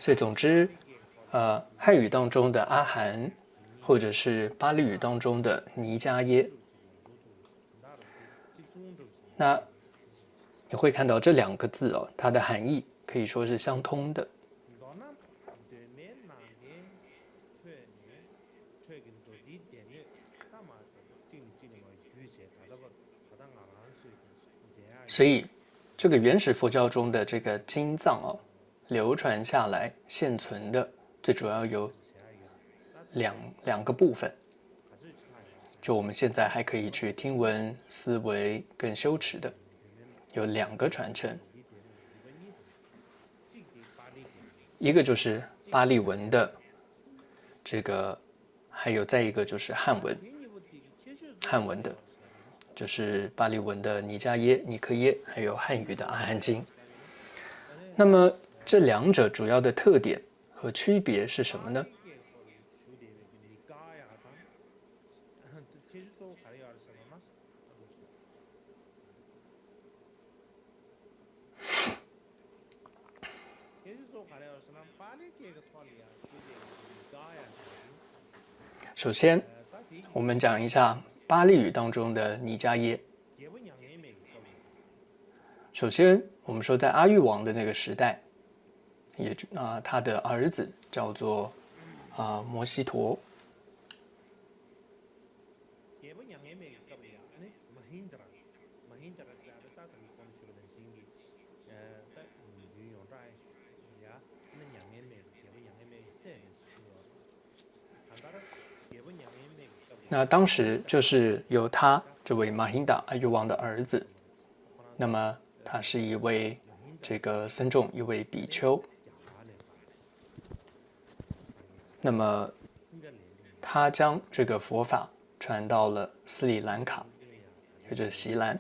所以总之，汉语当中的阿含，或者是巴利语当中的尼迦耶，那你会看到这两个字哦，它的含义可以说是相通的。所以，这个原始佛教中的这个经藏哦，流传下来现存的最主要有两个部分。就我们现在还可以去听闻、思维跟修持的，有两个传承。一个就是巴利文的这个，还有再一个就是汉文的，就是巴利文的尼迦耶、尼科耶，还有汉语的阿含经。那么这两者主要的特点和区别是什么呢？首先，我们讲一下巴利语当中的尼迦耶。首先，我们说在阿育王的那个时代，他的儿子叫做摩悉陀。那当时就是由他这位马hinda阿育王的儿子那么他是一位这个僧众，一位比丘。那么他将这个佛法传到了斯里兰卡，也就是锡兰。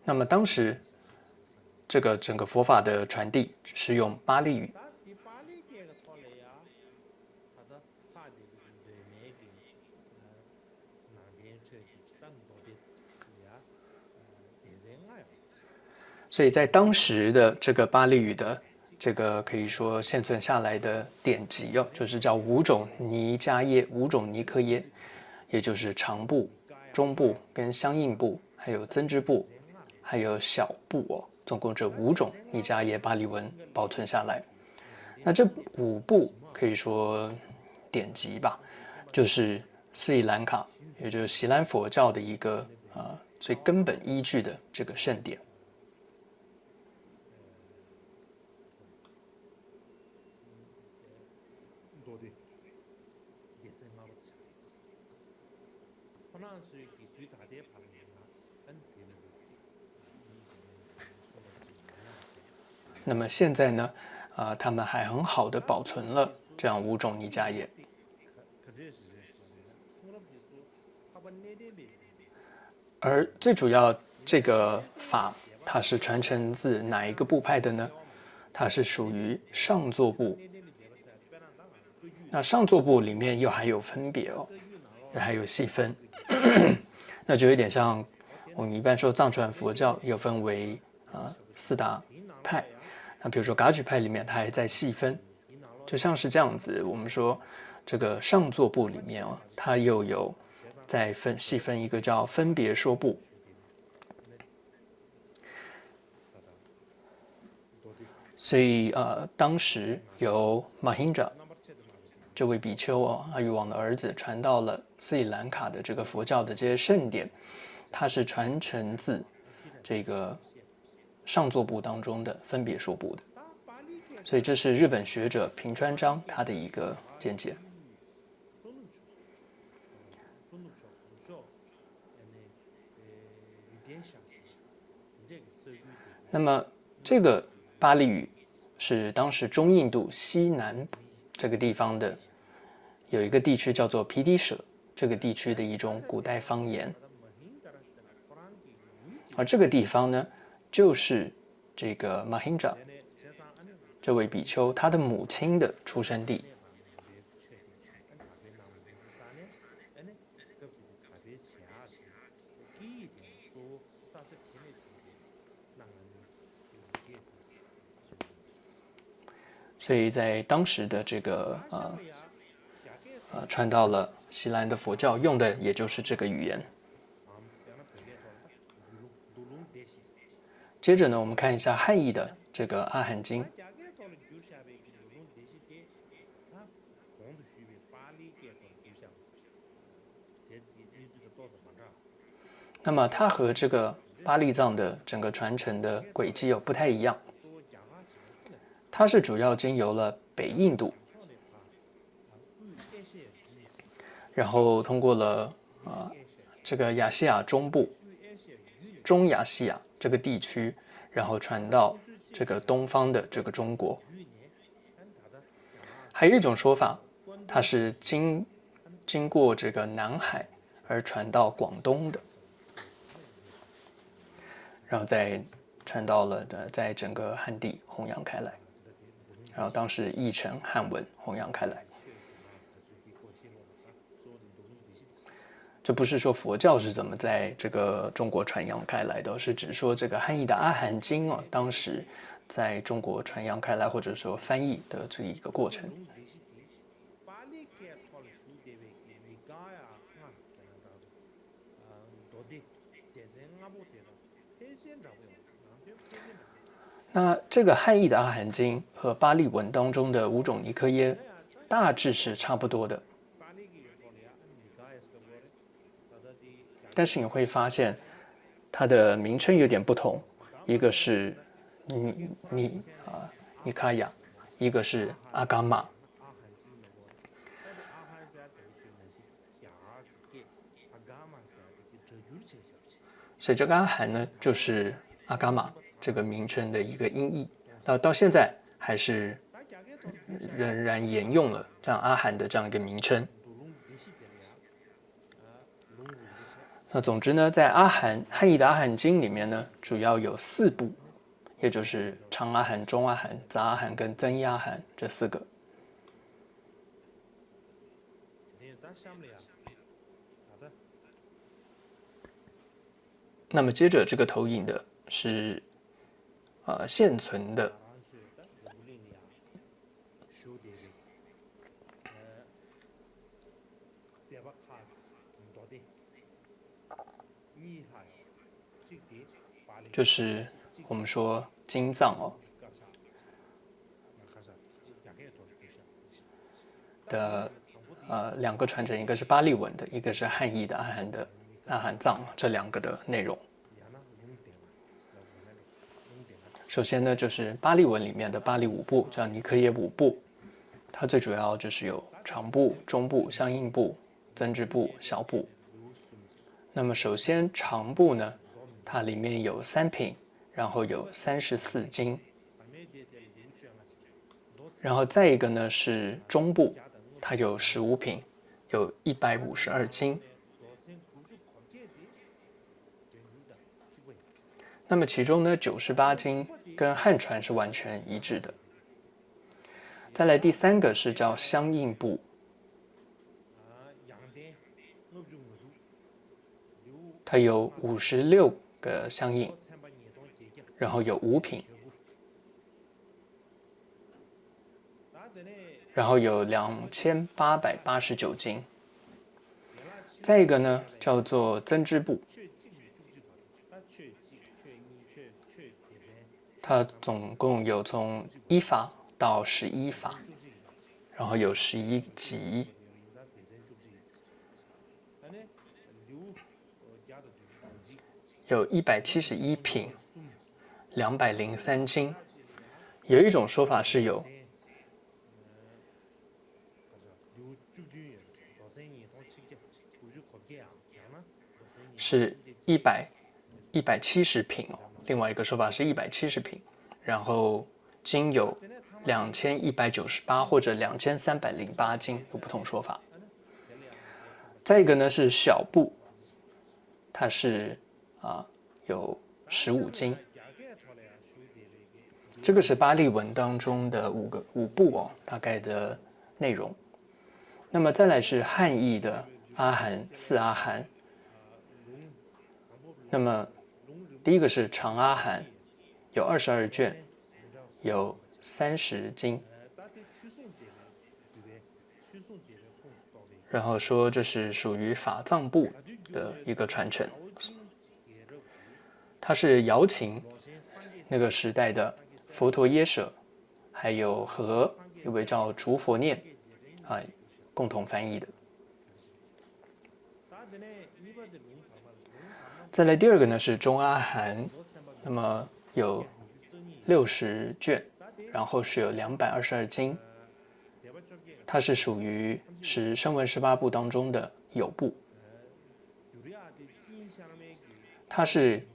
那么当时这个整个佛法的传递是用巴利语。所以在当时的这个巴利语的这个可以说现存下来的典籍就是叫五种尼迦耶，五种尼科耶，也就是长部、中部跟相应部，还有增支部，还有小部总共这5种尼迦耶巴利文保存下来。那这5部可以说典籍吧，就是斯里兰卡，也就是锡兰佛教的一个最根本依据的这个圣典。那么现在呢，他们还很好的保存了这样5种尼迦耶。而最主要这个法，它是传承自哪一个部派的呢？它是属于上座部。那上座部里面又还有分别又还有细分，那就有点像我们一般说藏传佛教又分为4大派。那比如说噶举派里面，它还在细分，就像是这样子。我们说这个上座部里面它又有再细分一个叫分别说部。所以当时由马欣扎这位比丘阿育王的儿子传到了斯里兰卡的这个佛教的这些圣典，它是传承自这个上座部当中的分别说部的。所以这是日本学者平川章他的一个见解。那么这个巴利语是当时中印度西南这个地方的有一个地区叫做皮底舍这个地区的一种古代方言，而这个地方呢，就是这个马欣扎这位比丘他的母亲的出生地。所以在当时的这个传到了锡兰的佛教，用的也就是这个语言。接着呢，我们看一下汉译的这个《阿含经》。那么它和这个巴利藏的整个传承的轨迹不太一样。它是主要经由了北印度，然后通过了这个亚细亚中部、中亚细亚这个地区，然后传到这个东方的这个中国。还有一种说法，它是经过这个南海而传到广东的，然后再传到了在整个汉地弘扬开来。然后当时译成汉文弘扬开来。这不是说佛教是怎么在这个中国传扬开来的，是指说这个汉译的《阿含经》当时在中国传扬开来，或者说翻译的这一个过程。那这个汉译的《阿含经》和巴利文当中的5种尼科耶大致是差不多的，但是你会发现它的名称有点不同，一个是尼卡雅，一个是阿伽玛。所以这个阿含呢，就是阿伽玛这个名称的一个音译。到现在还是仍然沿用了这样阿含的这样一个名称。那总之呢，在汉译的阿含经里面呢，主要有4部，也就是长阿含、中阿含、杂阿含跟增一阿含这4个。那么接着这个投影的是现存的就是我们说经藏的2个传承，一个是巴利文的，一个是汉译的阿含藏，这2个的内容。首先呢，就是巴利文里面的巴利5部，叫尼科耶5部，它最主要就是有长部、中部、相应部、增支部、小部。那么首先长部呢，它里面有3品，然后有34经。然后再一个呢是中部，它有15品，有152经。那么其中呢98经跟汉传是完全一致的。再来第3个是叫相应部，它有56个相应，然后有5品，然后有2889经。再一个呢叫做增支部，它总共有从1法到11法，然后有11集，有171品，203经。有一种说法是是170品另外一个说法是170品，然后经有2198或者2308经，有不同说法。再一个呢是小部，它是有15经，这个是巴利文当中的5部大概的内容。那么再来是汉译的阿含、4阿含。那么第一个是长阿含，有22卷，有30经。然后说这是属于法藏部的一个传承，它是瑶琴那个时代的佛陀耶舍，还有和一位叫竺佛念共同翻译的。再来第2个呢是中阿含，那么有60卷，然后是有222经，它是属于声闻18部当中的有部，它是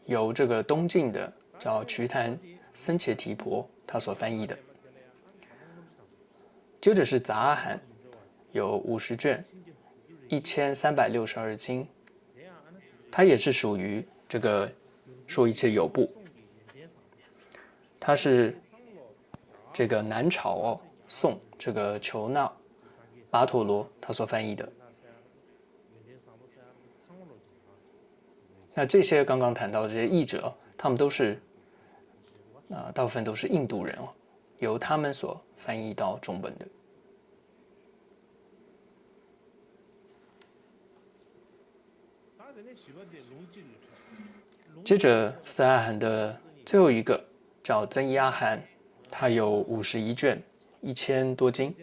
由这个东晋的叫瞿昙僧伽提婆他所翻译的。接着是杂阿含，有50卷，1362经，它也是属于这个说一切有部，它是这个南朝宋这个求那跋陀罗他所翻译的。那这些刚刚谈到的这些译者，他们都是大部分都是印度人由他们所翻译到中文的。接着4阿含的最后一个叫增一阿含，它有51卷，1000多经，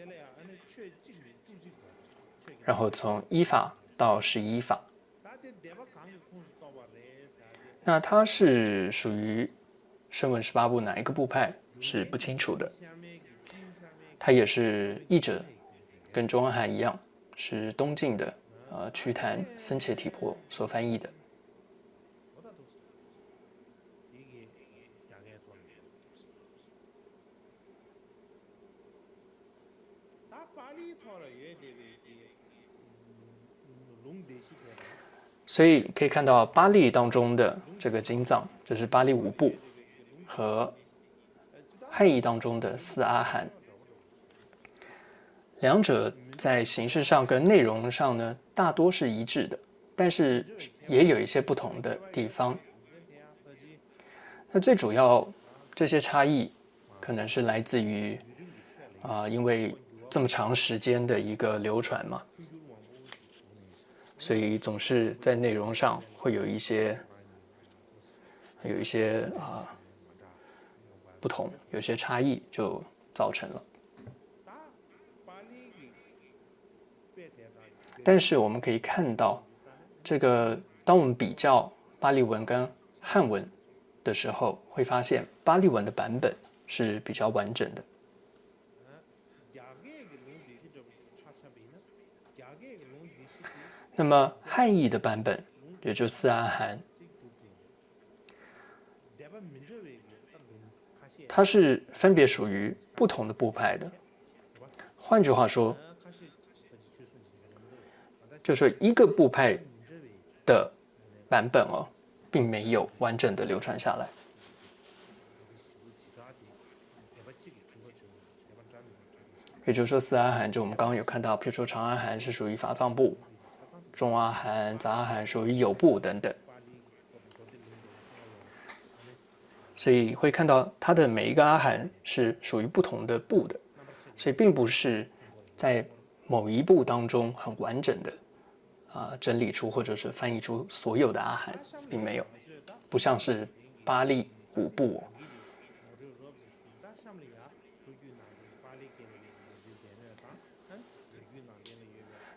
然后从1法到11法。那它是属于声闻18部哪一个部派是不清楚的，它也是译者跟中阿含一样，是东晋的瞿昙僧伽提婆所翻译的。所以可以看到巴利当中的这个经藏，就是巴利五部和汉译当中的四阿含，两者在形式上跟内容上呢，大多是一致的，但是也有一些不同的地方。那最主要这些差异，可能是来自于因为这么长时间的一个流传嘛，所以总是在内容上会有一些不同，有些差异就造成了。但是我们可以看到，这个当我们比较巴利文跟汉文的时候，会发现巴利文的版本是比较完整的。那么汉译的版本，也就四阿含，它是分别属于不同的部派的。换句话说，就是一个部派的版本并没有完整的流传下来。也就是说，四阿含就我们刚刚有看到，譬如说长阿含是属于法藏部，中阿含、杂阿含属于有部等等。所以会看到它的每一个阿含是属于不同的部的，所以并不是在某一部当中很完整的整理出或者是翻译出所有的阿含，并没有，不像是巴利五部。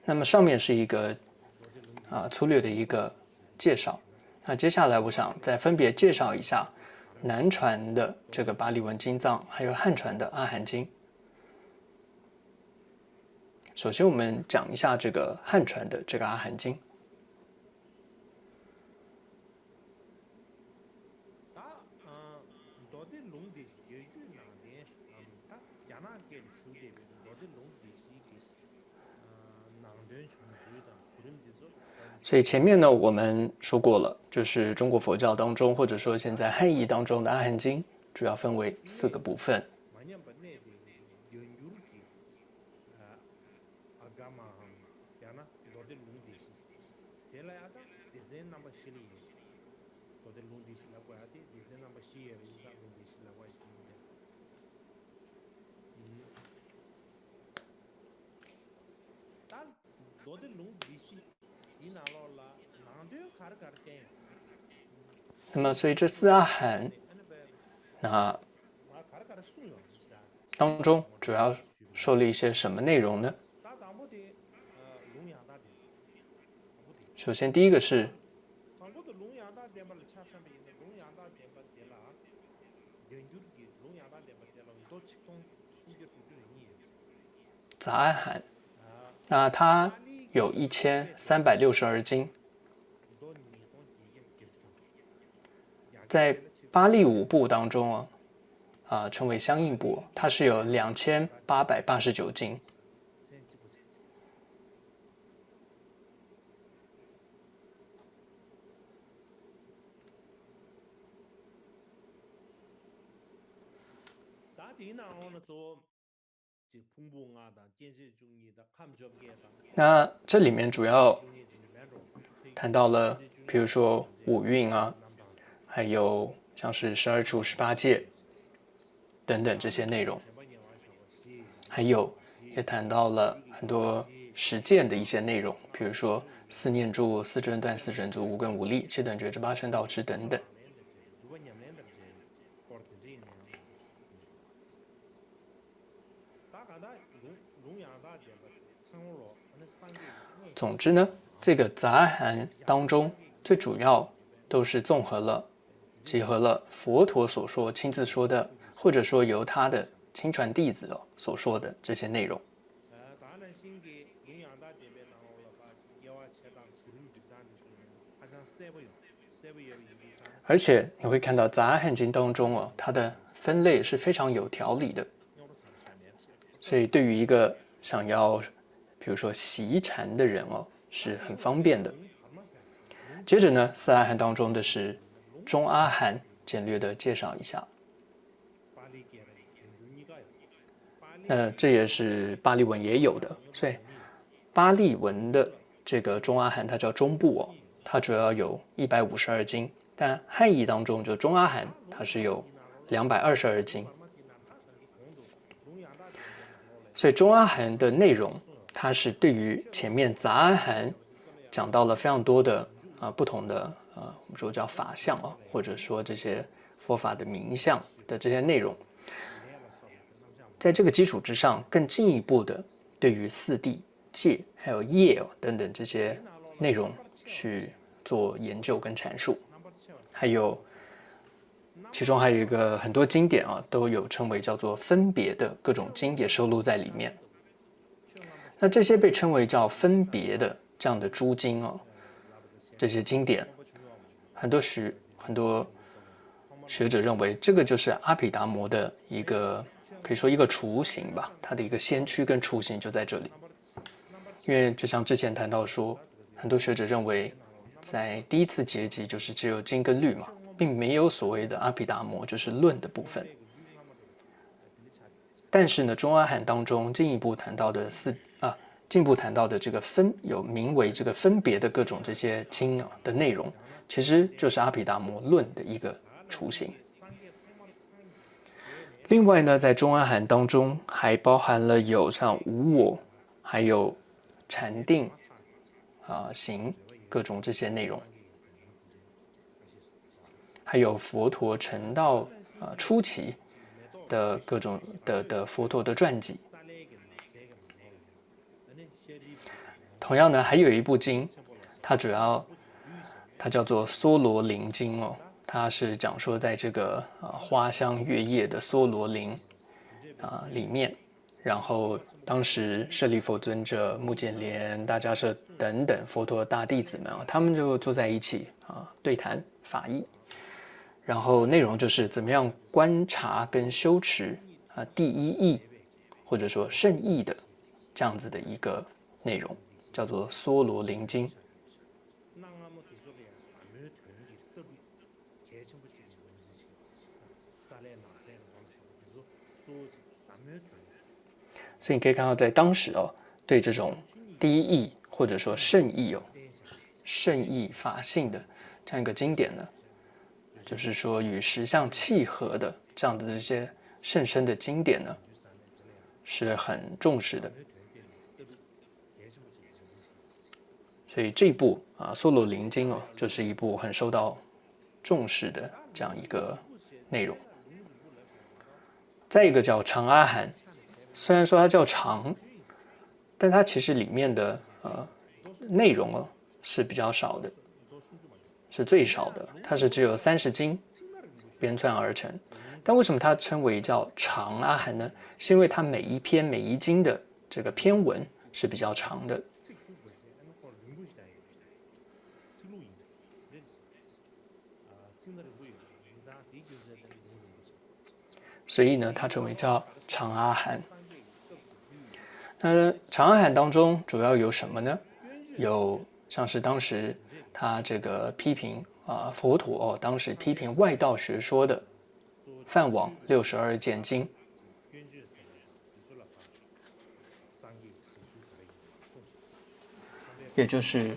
那么上面是一个粗略的一个介绍，那接下来我想再分别介绍一下南传的这个巴利文经藏，还有汉传的阿含经。首先我们讲一下这个汉传的这个阿含经。所以前面呢，我们说过了，就是中国佛教当中，或者说现在汉译当中的阿含经，主要分为4个部分。那么，所以这4阿含，那当中主要说了一些什么内容呢？首先，第一个是杂阿含，那它有1362经。在巴利五部当中称为相应部，它是有2889经。那这里面主要谈到了，比如说五蕴还有像是12处18戒等等这些内容，还有也谈到了很多实践的一些内容，比如说4念住、4正断、4整足、5根5力、7等觉知、8成道支等等。总之呢，这个杂阿含当中最主要都是结合了佛陀所说、亲自说的，或者说由他的亲传弟子所说的这些内容。而且你会看到杂阿含经当中它的分类是非常有条理的，所以对于一个想要比如说习禅的人哦，是很方便的。接着呢，四阿含当中的是中阿含，简略的介绍一下。那这也是巴利文也有的，所以巴利文的这个中阿含它叫中部哦，它主要有152经，但汉译当中就中阿含它是有222经，所以中阿含的内容它是对于前面杂阿含讲到了非常多的不同的我们说叫法相啊，或者说这些佛法的名相的这些内容。在这个基础之上，更进一步的对于四谛、戒还有业等等这些内容去做研究跟阐述，还有其中还有一个很多经典都有称为叫做分别的各种经也收录在里面。那这些被称为叫分别的这样的诸经这些经典，很多学者认为这个就是阿毗达摩的一个。可以说一个雏形吧，它的一个先驱跟雏形就在这里。因为就像之前谈到说，很多学者认为，在第一次结集就是只有经跟律嘛，并没有所谓的阿毗达摩，就是论的部分。但是呢，中阿含当中进一步谈到的这个有名为这个分别的各种这些经的内容，其实就是阿毗达摩论的一个雏形。另外呢，在中阿含当中还包含了有像无我，还有禅定行各种这些内容，还有佛陀成道初期的各种的佛陀的传记。同样呢，还有一部经，它叫做梭罗林经它是讲说在这个花香月夜的梭罗林里面，然后当时舍利弗尊者、目犍连、大迦叶等等佛陀大弟子们他们就坐在一起对谈法义，然后内容就是怎么样观察跟修持第一义或者说圣义的这样子的一个内容，叫做梭罗林经。所以你可以看到，在当时对这种第一义或者说圣义圣义法性的这样一个经典呢，就是说与实相契合的这样的这些甚深的经典呢，是很重视的。所以这一部梭罗林经就是一部很受到重视的这样一个内容。再一个叫长阿含，虽然说它叫长，但它其实里面的内容是比较少的，是最少的，它是只有30经编纂而成。但为什么它称为叫长阿含呢？是因为它每一篇每一经的这个篇文是比较长的。所以呢，它称为叫长阿含。那长阿含当中主要有什么呢？有像是当时他这个批评佛陀当时批评外道学说的梵网62件经，也就是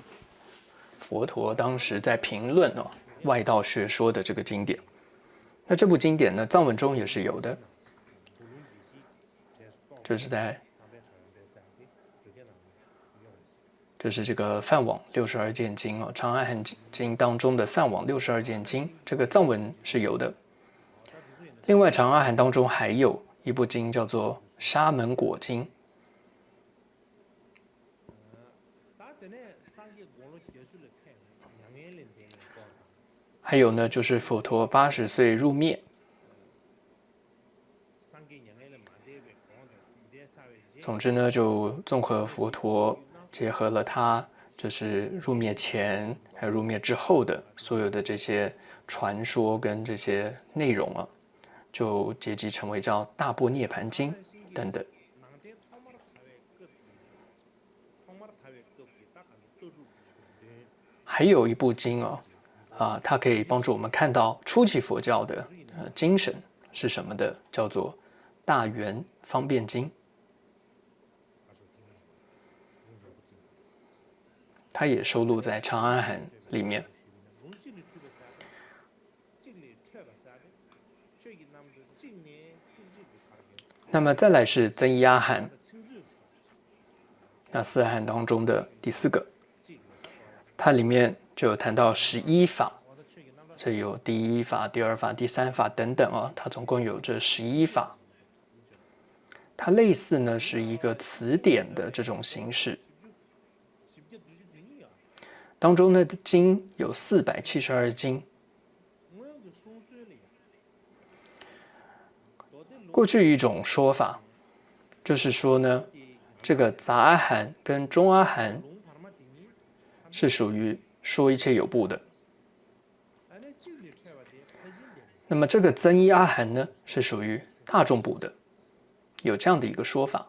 佛陀当时在评论外道学说的这个经典。那这部经典呢，藏文中也是有的，就是这个梵网62件经长阿含经当中的梵网62件经，这个藏文是有的。另外，长阿含当中还有一部经叫做沙门果经。还有呢，就是佛陀80岁入灭。总之呢，就综合佛陀结合了他就是入灭前还有入灭之后的所有的这些传说跟这些内容就结集成为叫《大般涅盘经》等等。还有一部经它可以帮助我们看到初期佛教的精神是什么的，叫做《大圆方便经》。它也收录在《长阿含》里面。那么再来是增一阿含，那四阿含当中的第4个，它里面就有谈到11法，所以有第1法、第2法、第3法等等它总共有这11法。它类似呢是一个词典的这种形式，当中呢的经有472经。过去一种说法，就是说呢，这个杂阿含跟中阿含是属于说一切有部的，那么这个增一阿含呢是属于大众部的，有这样的一个说法。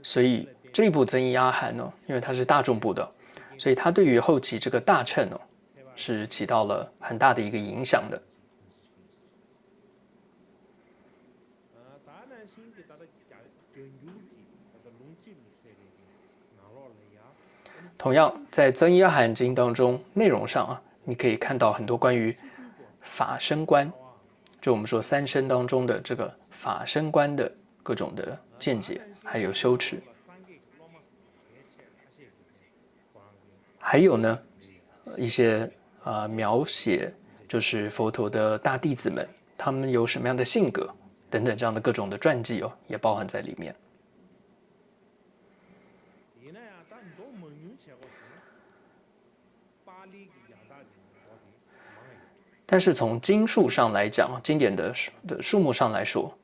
所以这一部增一阿含呢，因为它是大众部的，所以它对于后期这个大乘是起到了很大的一个影响的。同样，在增一阿含经当中，内容上你可以看到很多关于法身观，就我们说3身当中的这个法身观的各种的见解，还有修持。还有呢，一些描写，就是佛陀的大弟子们，他们有什么样的性格等等这样的各种的传记也包含在里面。但是从经数上来讲，经典的数目上来说，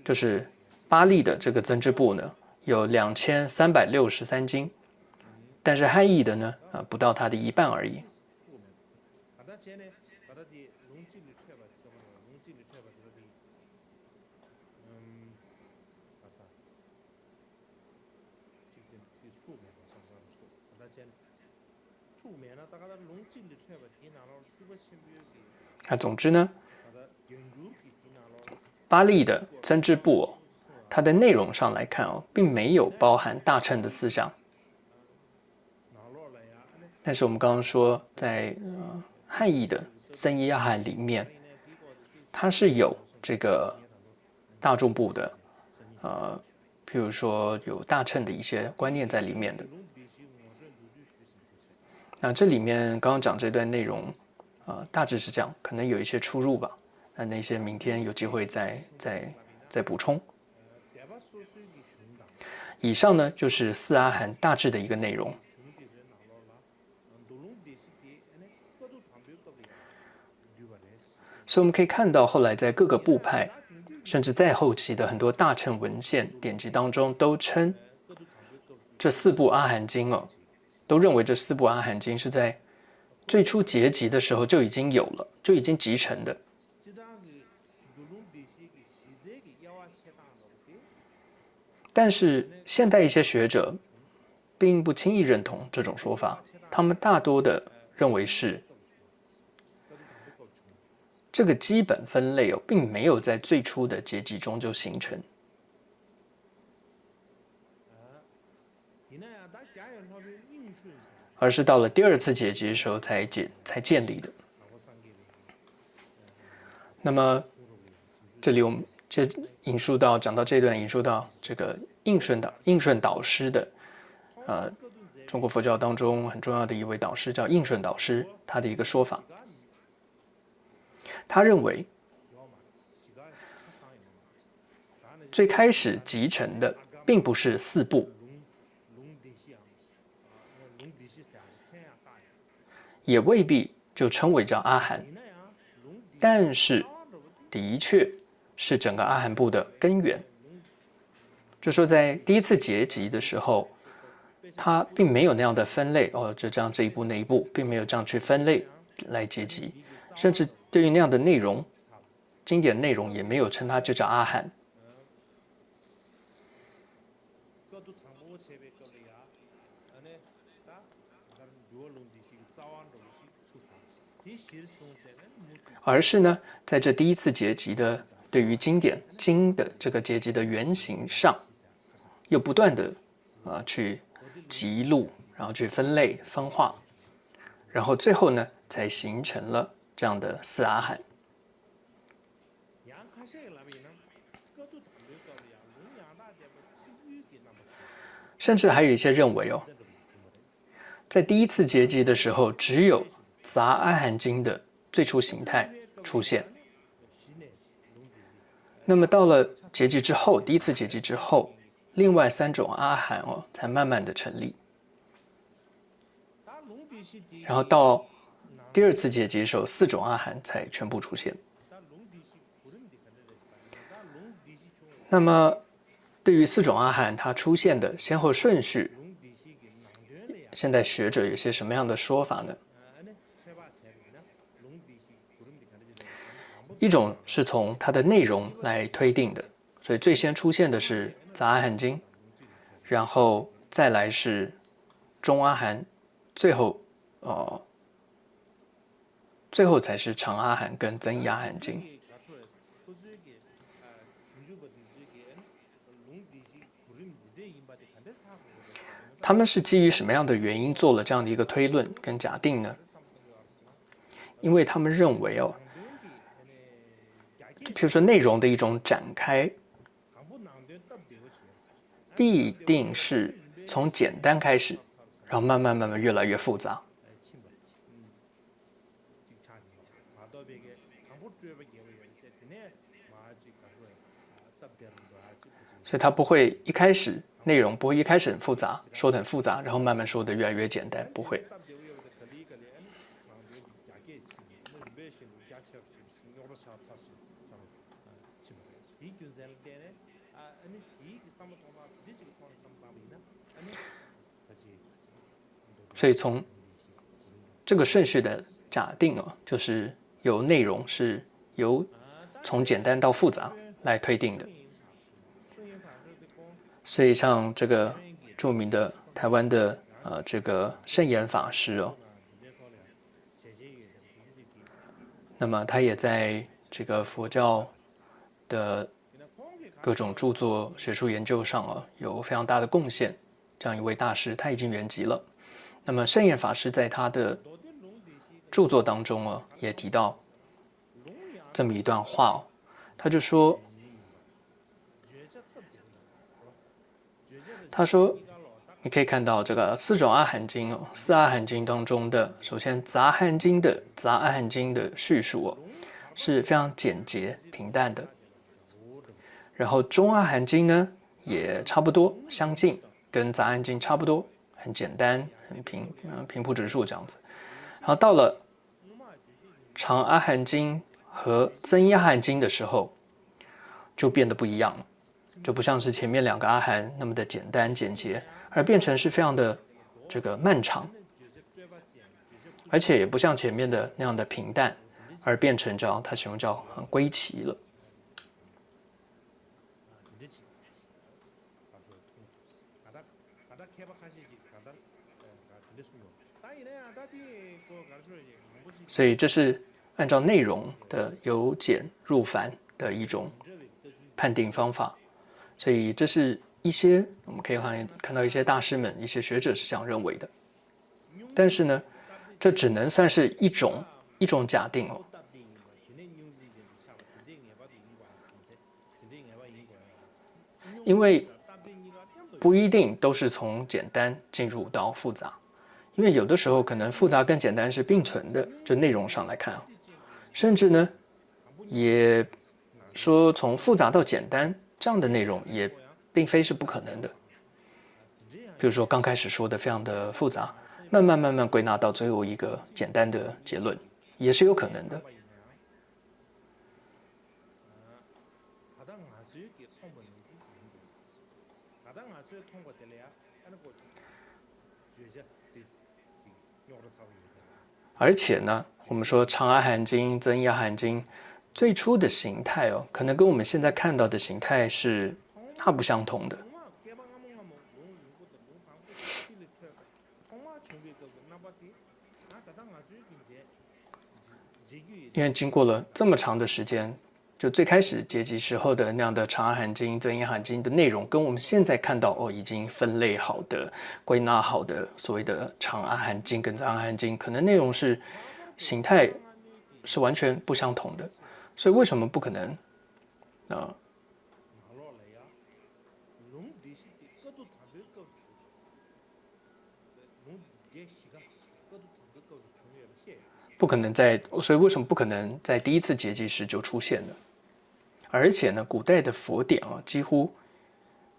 就是巴利的这个增支部呢，有2363经，但是汉译的呢，不到它的一半而已。总之呢，巴利的增支部它的内容上来看并没有包含大乘的思想。但是我们刚刚说，在汉译的增一阿含里面，它是有这个大众部的，譬如说有大乘的一些观念在里面的。那这里面刚刚讲这段内容，大致是这样，可能有一些出入吧。那些明天有机会再补充。以上呢就是4阿含大致的一个内容。所以我们可以看到，后来在各个部派，甚至在后期的很多大乘文献典籍当中，都称这4部阿含经都认为这4部阿含经是在最初结集的时候就已经有了，就已经集成的。但是现代一些学者并不轻易认同这种说法，他们大多的认为是这个基本分类并没有在最初的结集中就形成，而是到了第2次结集的时候才建立的。那么这里我们讲到这段，引述到这个应顺导师的中国佛教当中很重要的一位导师叫应顺导师，他的一个说法，他认为最开始集成的并不是4部，也未必就称为叫阿含，但是的确是整个阿含部的根源。就说在第1次结集的时候，它并没有那样的分类就这样这一部那一部，并没有这样去分类来结集，甚至对于那样的内容，经典内容也没有称它就叫阿含。而是呢，在这第一次结集的对于经典经的这个结集的原型上，又不断的去辑录，然后去分类分化，然后最后呢，才形成了这样的四阿含。甚至还有一些认为哦，在第一次结集的时候，只有杂阿含经的最初形态出现。那么到了结集之后，第一次结集之后，另外3种阿含哦，才慢慢的成立。然后到第2次结集的时候，4种阿含才全部出现。那么对于4种阿含它出现的先后顺序，现代学者有些什么样的说法呢？一种是从它的内容来推定的，所以最先出现的是杂阿含经，然后再来是中阿含，最后才是长阿含跟增益阿含经。他们是基于什么样的原因做了这样的一个推论跟假定呢？因为他们认为哦，就比如说内容的一种展开，必定是从简单开始，然后慢慢越来越复杂。所以它不会一开始内容不会一开始很复杂，说的很复杂，然后慢慢说的越来越简单，不会。所以从这个顺序的假定哦，就是由内容是由从简单到复杂来推定的。所以像这个著名的台湾的这个圣严法师哦，那么他也在这个佛教的各种著作学术研究上啊有非常大的贡献。这样一位大师，他已经圆寂了。那么圣严法师在他的著作当中啊，也提到这么一段话哦，他就说。他说：“你可以看到这个4种阿含经哦，4阿含经当中的，首先杂阿含经的叙述哦，是非常简洁平淡的。然后中阿含经呢，也差不多相近，跟杂阿含经差不多，很简单，很平铺直述这样子。然后到了长阿含经和增益阿含经的时候，就变得不一样了。”就不像是前面2个阿含那么的简单简洁，而变成是非常的这个漫长，而且也不像前面的那样的平淡，而变成它形容叫很归齐了。所以这是按照内容的由简入繁的一种判定方法。所以这是一些我们可以看到一些大师们、一些学者是这样认为的。但是呢，这只能算是一种假定哦，因为不一定都是从简单进入到复杂，因为有的时候可能复杂跟简单是并存的，就内容上来看，甚至呢，也说从复杂到简单这样的内容也并非是不可能的。比如说刚开始说的非常的复杂，慢慢归纳到最后一个简单的结论，也是有可能的。而且呢，我们说长阿含经、增亚含经最初的形态哦，可能跟我们现在看到的形态是大不相同的。因为经过了这么长的时间，就最开始结集时候的那样的长阿含经、增亚含经的内容，跟我们现在看到哦已经分类好的、归纳好的所谓的长阿含经跟增阿含经，可能内容是形态是完全不相同的。所以为什么不可能不可能在，所以为什么不可能在第一次结集时就出现呢？而且呢，古代的佛典啊，几乎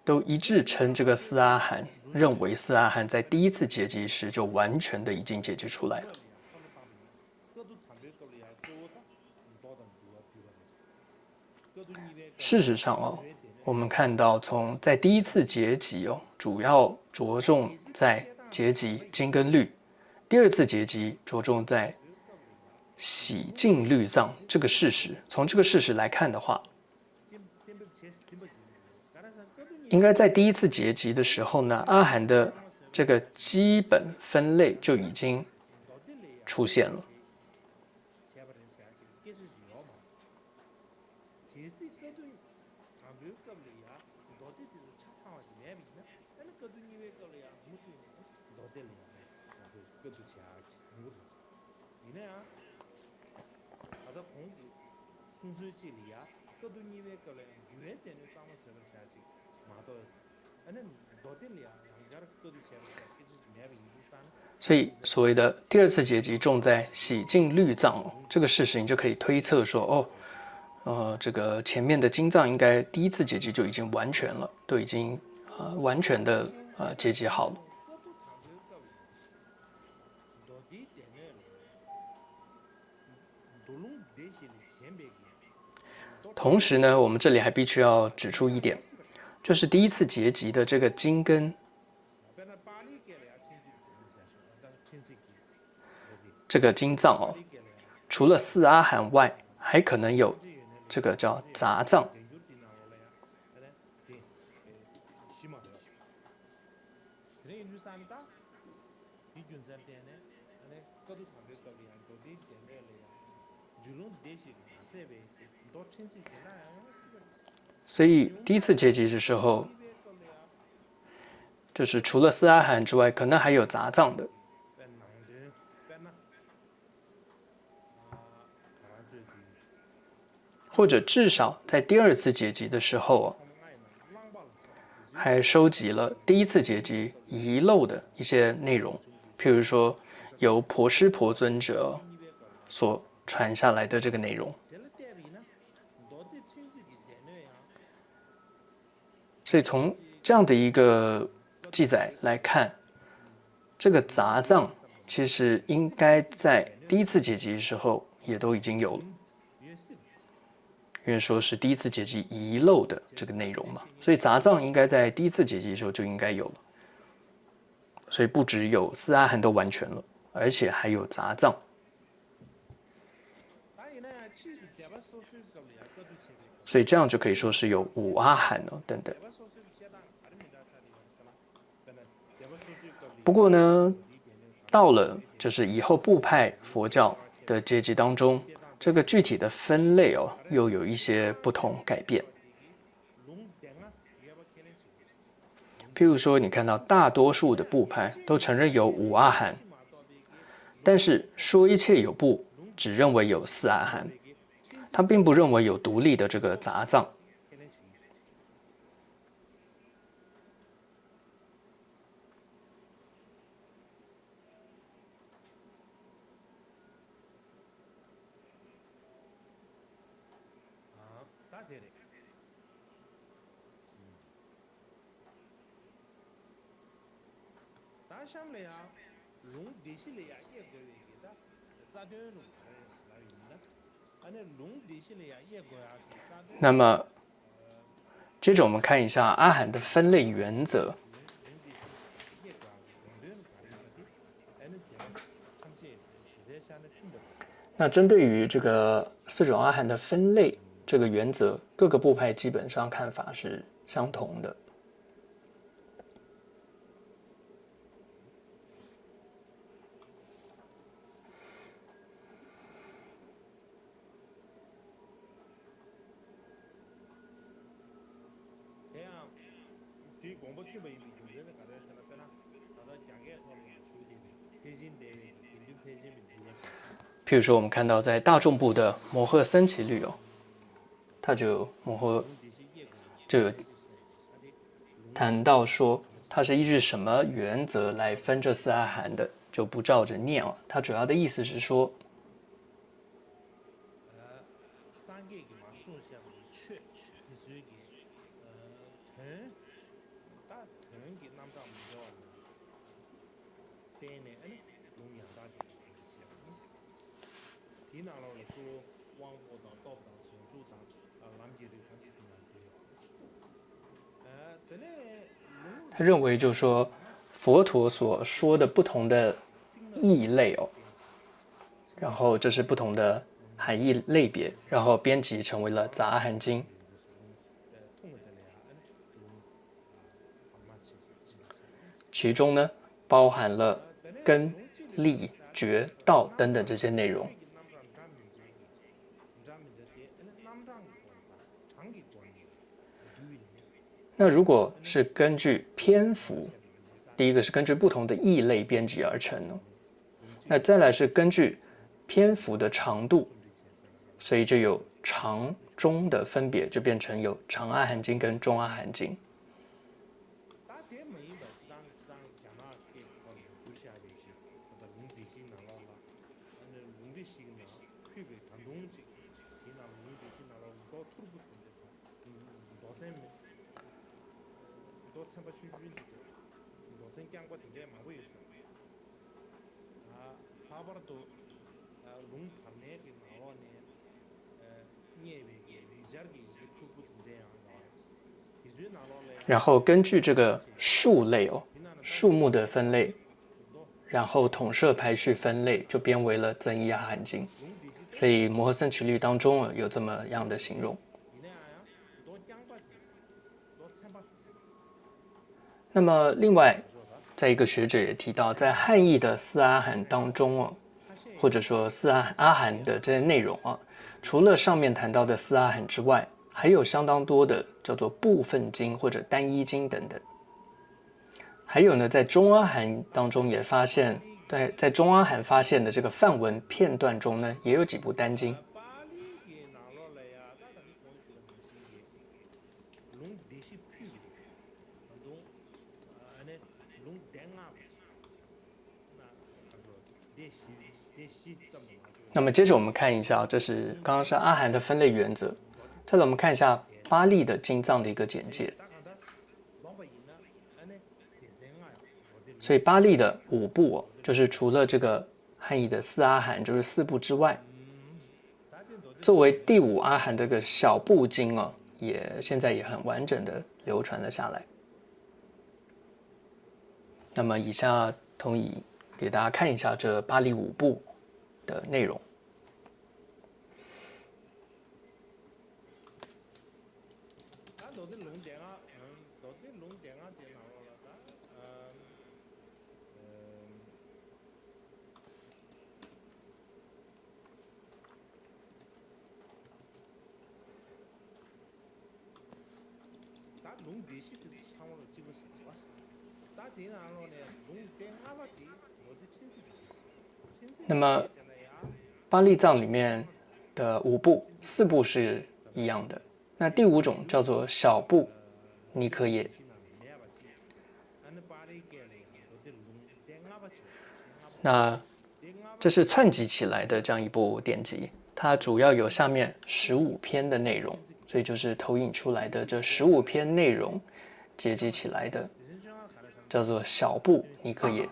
都一致称这个四阿含，认为四阿含在第一次结集时就完全的已经结集出来了。事实上哦，我们看到从在第一次结集哦，主要着重在结集经跟律；第二次结集着重在洗净律藏这个事实。从这个事实来看的话，应该在第一次结集的时候呢，阿含的这个基本分类就已经出现了。所以，所谓的第二次结集重在洗净律藏这个事实，你就可以推测说，这个前面的经藏应该第一次结集就已经完全了，都已经完全的结集好了。同时呢，我们这里还必须要指出一点，就是第一次结集的这个经根，这个经藏哦，除了四阿含外，还可能有这个叫杂藏。所以第一次结集的时候，就是除了四阿含之外，可能还有杂藏的。或者至少在第二次结集的时候，还收集了第一次结集遗漏的一些内容，譬如说由婆施婆尊者所传下来的这个内容。所以从这样的一个记载来看，这个杂藏其实应该在第一次结集的时候也都已经有了。因为说是第一次结集遗漏的这个内容嘛，所以杂藏应该在第一次结集的时候就应该有了。所以不只有四阿含都完全了，而且还有杂藏。所以这样就可以说是有五阿含哦，等等。不过呢，到了就是以后部派佛教的阶级当中，这个具体的分类哦，又有一些不同改变。譬如说，你看到大多数的部派都承认有五阿含，但是说一切有部只认为有四阿含，他并不认为有独立的这个杂藏。那么，接着我们看一下阿含的分类原则。那针对于这个4种阿含的分类这个原则，各个部派基本上看法是相同的。对广播听不明白，就是那个是那个啦，他说讲解他们说的，配信的，根据配信的比较少。譬如说，我们看到在大众部的摩诃僧祇律哦，它就摩诃就有谈到说，它是依据什么原则来分这4阿含的，就不照着念哦。它主要的意思是说，三个嘛，送下来缺，就是个疼，大疼给那么大没掉了，对呢，用养大点，平常了做往我当道当成就当南极的他就挺难的，对呢，他认为就是说，佛陀所说的不同的义类哦，然后这是不同的含义类别，然后编辑成为了杂阿含经。其中呢，包含了根、利、觉、道等等这些内容。那如果是根据篇幅，第一个是根据不同的义类编辑而成呢，那再来是根据篇幅的长度，所以就有长、中的分别，就变成有长阿含经跟中阿含经。然后根据这个数类哦，数目的分类，然后统摄排序分类，就编为了增一阿含经。所以摩诃僧祇律当中有这么样的形容。那么另外，在一个学者也提到，在汉译的4阿含当中哦，或者说4阿含的这些内容啊，除了上面谈到的4阿含之外，还有相当多的叫做部分经或者单一经等等。还有呢，在中阿含当中也发现，在中阿含发现的这个梵文片段中呢，也有几部单经。那么接着我们看一下，这是刚刚是阿含的分类原则。再来我们看一下巴利的经藏的一个简介。所以巴利的5部哦，就是除了这个汉译的4阿含，就是4部之外，作为第5阿含这个小部经哦，现在也很完整的流传了下来。那么以下同以给大家看一下这巴利5部的内容。那么巴利藏里面的5部，4部是一样的。那第5种叫做小部尼科耶，那这是串集起来的这样一部典籍，它主要有下面15篇的内容，所以就是投影出来的这15篇内容结集起来的，叫做小部尼科耶。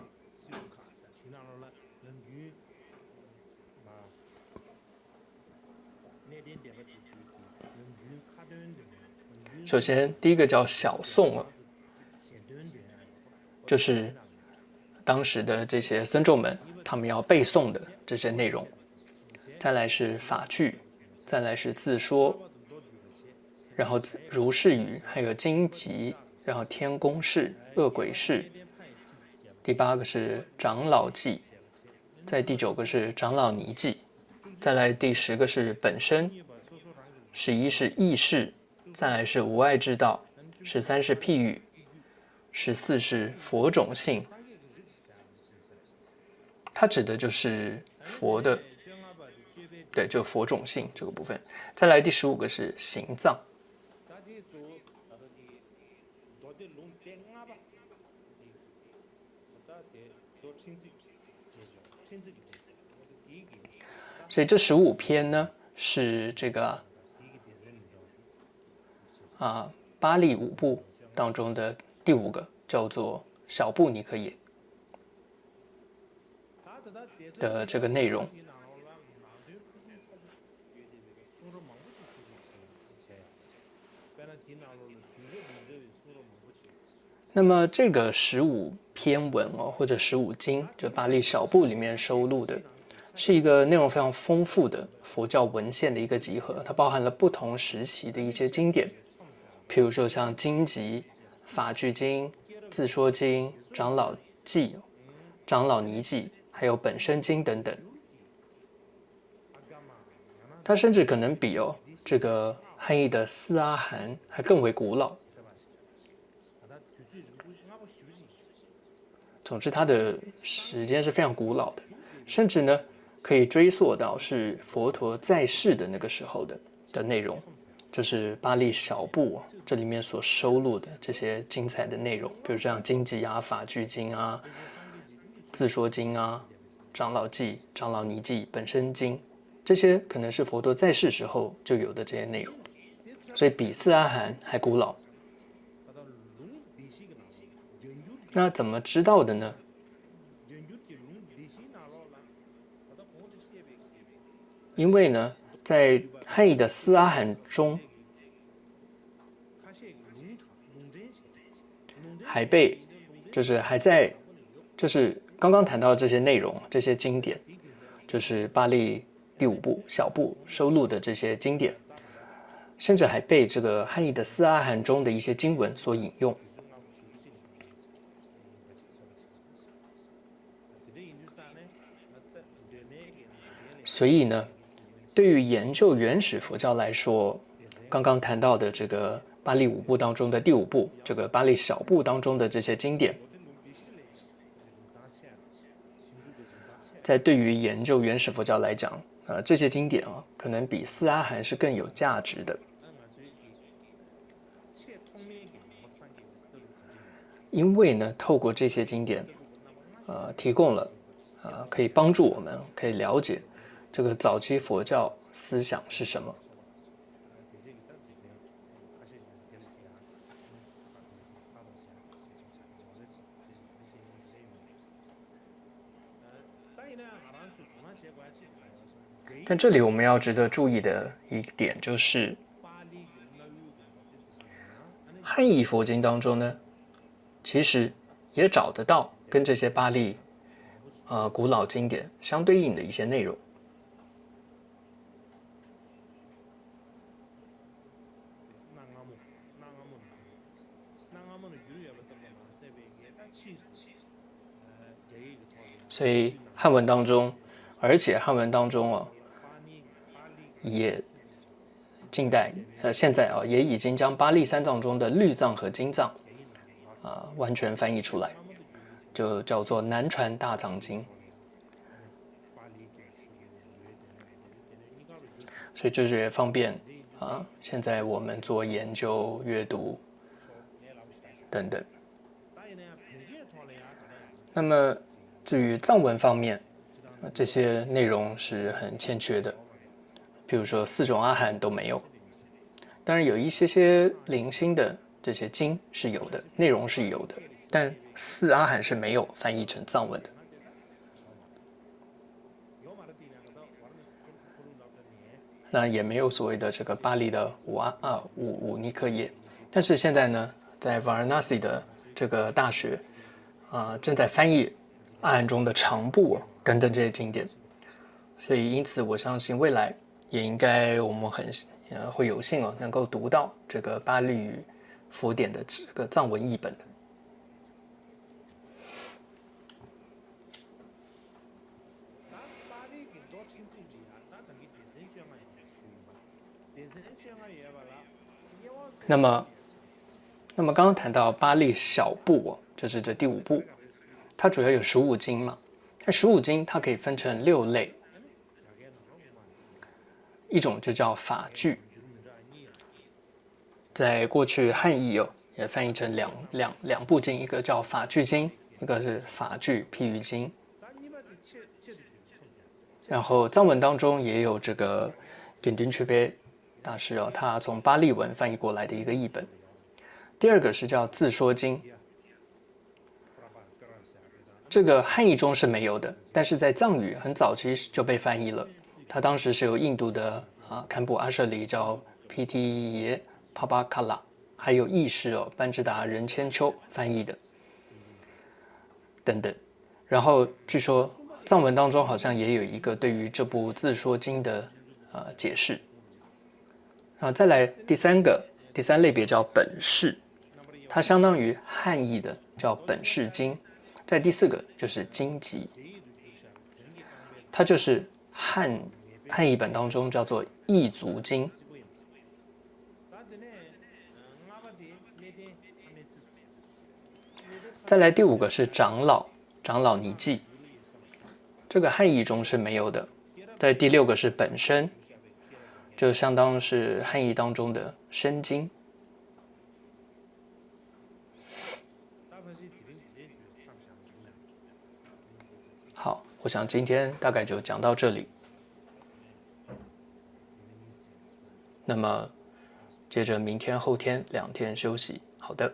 首先，第一个叫小颂啊，就是当时的这些僧众们他们要背诵的这些内容。再来是法句，再来是自说，然后如是语，还有经籍，然后天宫事、恶鬼事。第8个是长老记，在第9个是长老尼记，再来第10个是本身，11是意事，再来是无碍之道，13是譬喻，14是佛种性。它指的就是佛的，对，就佛种性这个部分。再来第15个是行藏。所以这15篇呢是这个巴利5部当中的第5个，叫做小部尼克耶的这个内容。那么这个15篇文或者15经，就巴利小部里面收录的，是一个内容非常丰富的佛教文献的一个集合，它包含了不同时期的一些经典，譬如说像经籍、法句经、自说经、长老记、长老尼记，还有本身经等等。它甚至可能比这个汉译的四阿含还更为古老。总之，它的时间是非常古老的，甚至呢可以追溯到是佛陀在世的那个时候的内容，就是巴利小部这里面所收录的这些精彩的内容，比如像经籍啊、法句经啊、自说经啊、长老记、长老尼记、本身经，这些可能是佛陀在世时候就有的这些内容，所以比四阿含还古老。那怎么知道的呢？因为呢，在汉译的四阿含中，还被就是刚刚谈到这些内容，这些经典，就是巴利第5部小部收录的这些经典，甚至还被这个汉译的四阿含中的一些经文所引用。所以呢，对于研究原始佛教来说，刚刚谈到的这个巴利5部当中的第5部，这个巴利小部当中的这些经典，在对于研究原始佛教来讲，这些经典可能比四阿含是更有价值的，因为呢，透过这些经典，提供了可以帮助我们可以了解这个早期佛教思想是什么。但这里我们要值得注意的一点就是，汉译佛经当中呢，其实也找得到跟这些巴利古老经典相对应的一些内容。所以汉文当中，而且汉文当中也近代现在也已经将巴利三藏中的律藏和经藏完全翻译出来，就叫做南传大藏经。所以这就也方便现在我们做研究、阅读等等。那么至于藏文方面，这些内容是很欠缺的，比如说4种阿含都没有。当然有一些零星的这些经是有的，内容是有的，但4阿含是没有翻译成藏文的。那也没有所谓的这个巴利的五尼克耶。但是现在呢，在 Varanasi 的这个大学正在翻译阿含中的长部等等这些经典，所以因此我相信未来也应该我们会有幸能够读到这个巴利语佛典的这个藏文译本的。那么刚刚谈到巴利小部就是这第5部，它主要有15经嘛。那15经它可以分成6类，一种就叫法句，在过去汉译也翻译成两部经，一个叫法句经，一个是法句譬喻经。然后藏文当中也有这个点丁曲贝大师他从巴利文翻译过来的一个译本。第2个是叫自说经，这个汉译中是没有的，但是在藏语很早期就被翻译了。它当时是由印度的堪布阿舍里叫 P.T. 耶帕巴卡拉，还有译师班智达仁千秋翻译的，等等。然后据说藏文当中好像也有一个对于这部自说经的解释。再来第3类别叫本释，它相当于汉译的叫本释经。在第4个就是经集，它就是汉译本当中叫做异族经。再来第5个是长老尼记，这个汉译中是没有的。在第6个是本身，就相当是汉译当中的身经。好，我想今天大概就讲到这里。那么接着明天后天2天休息。好的。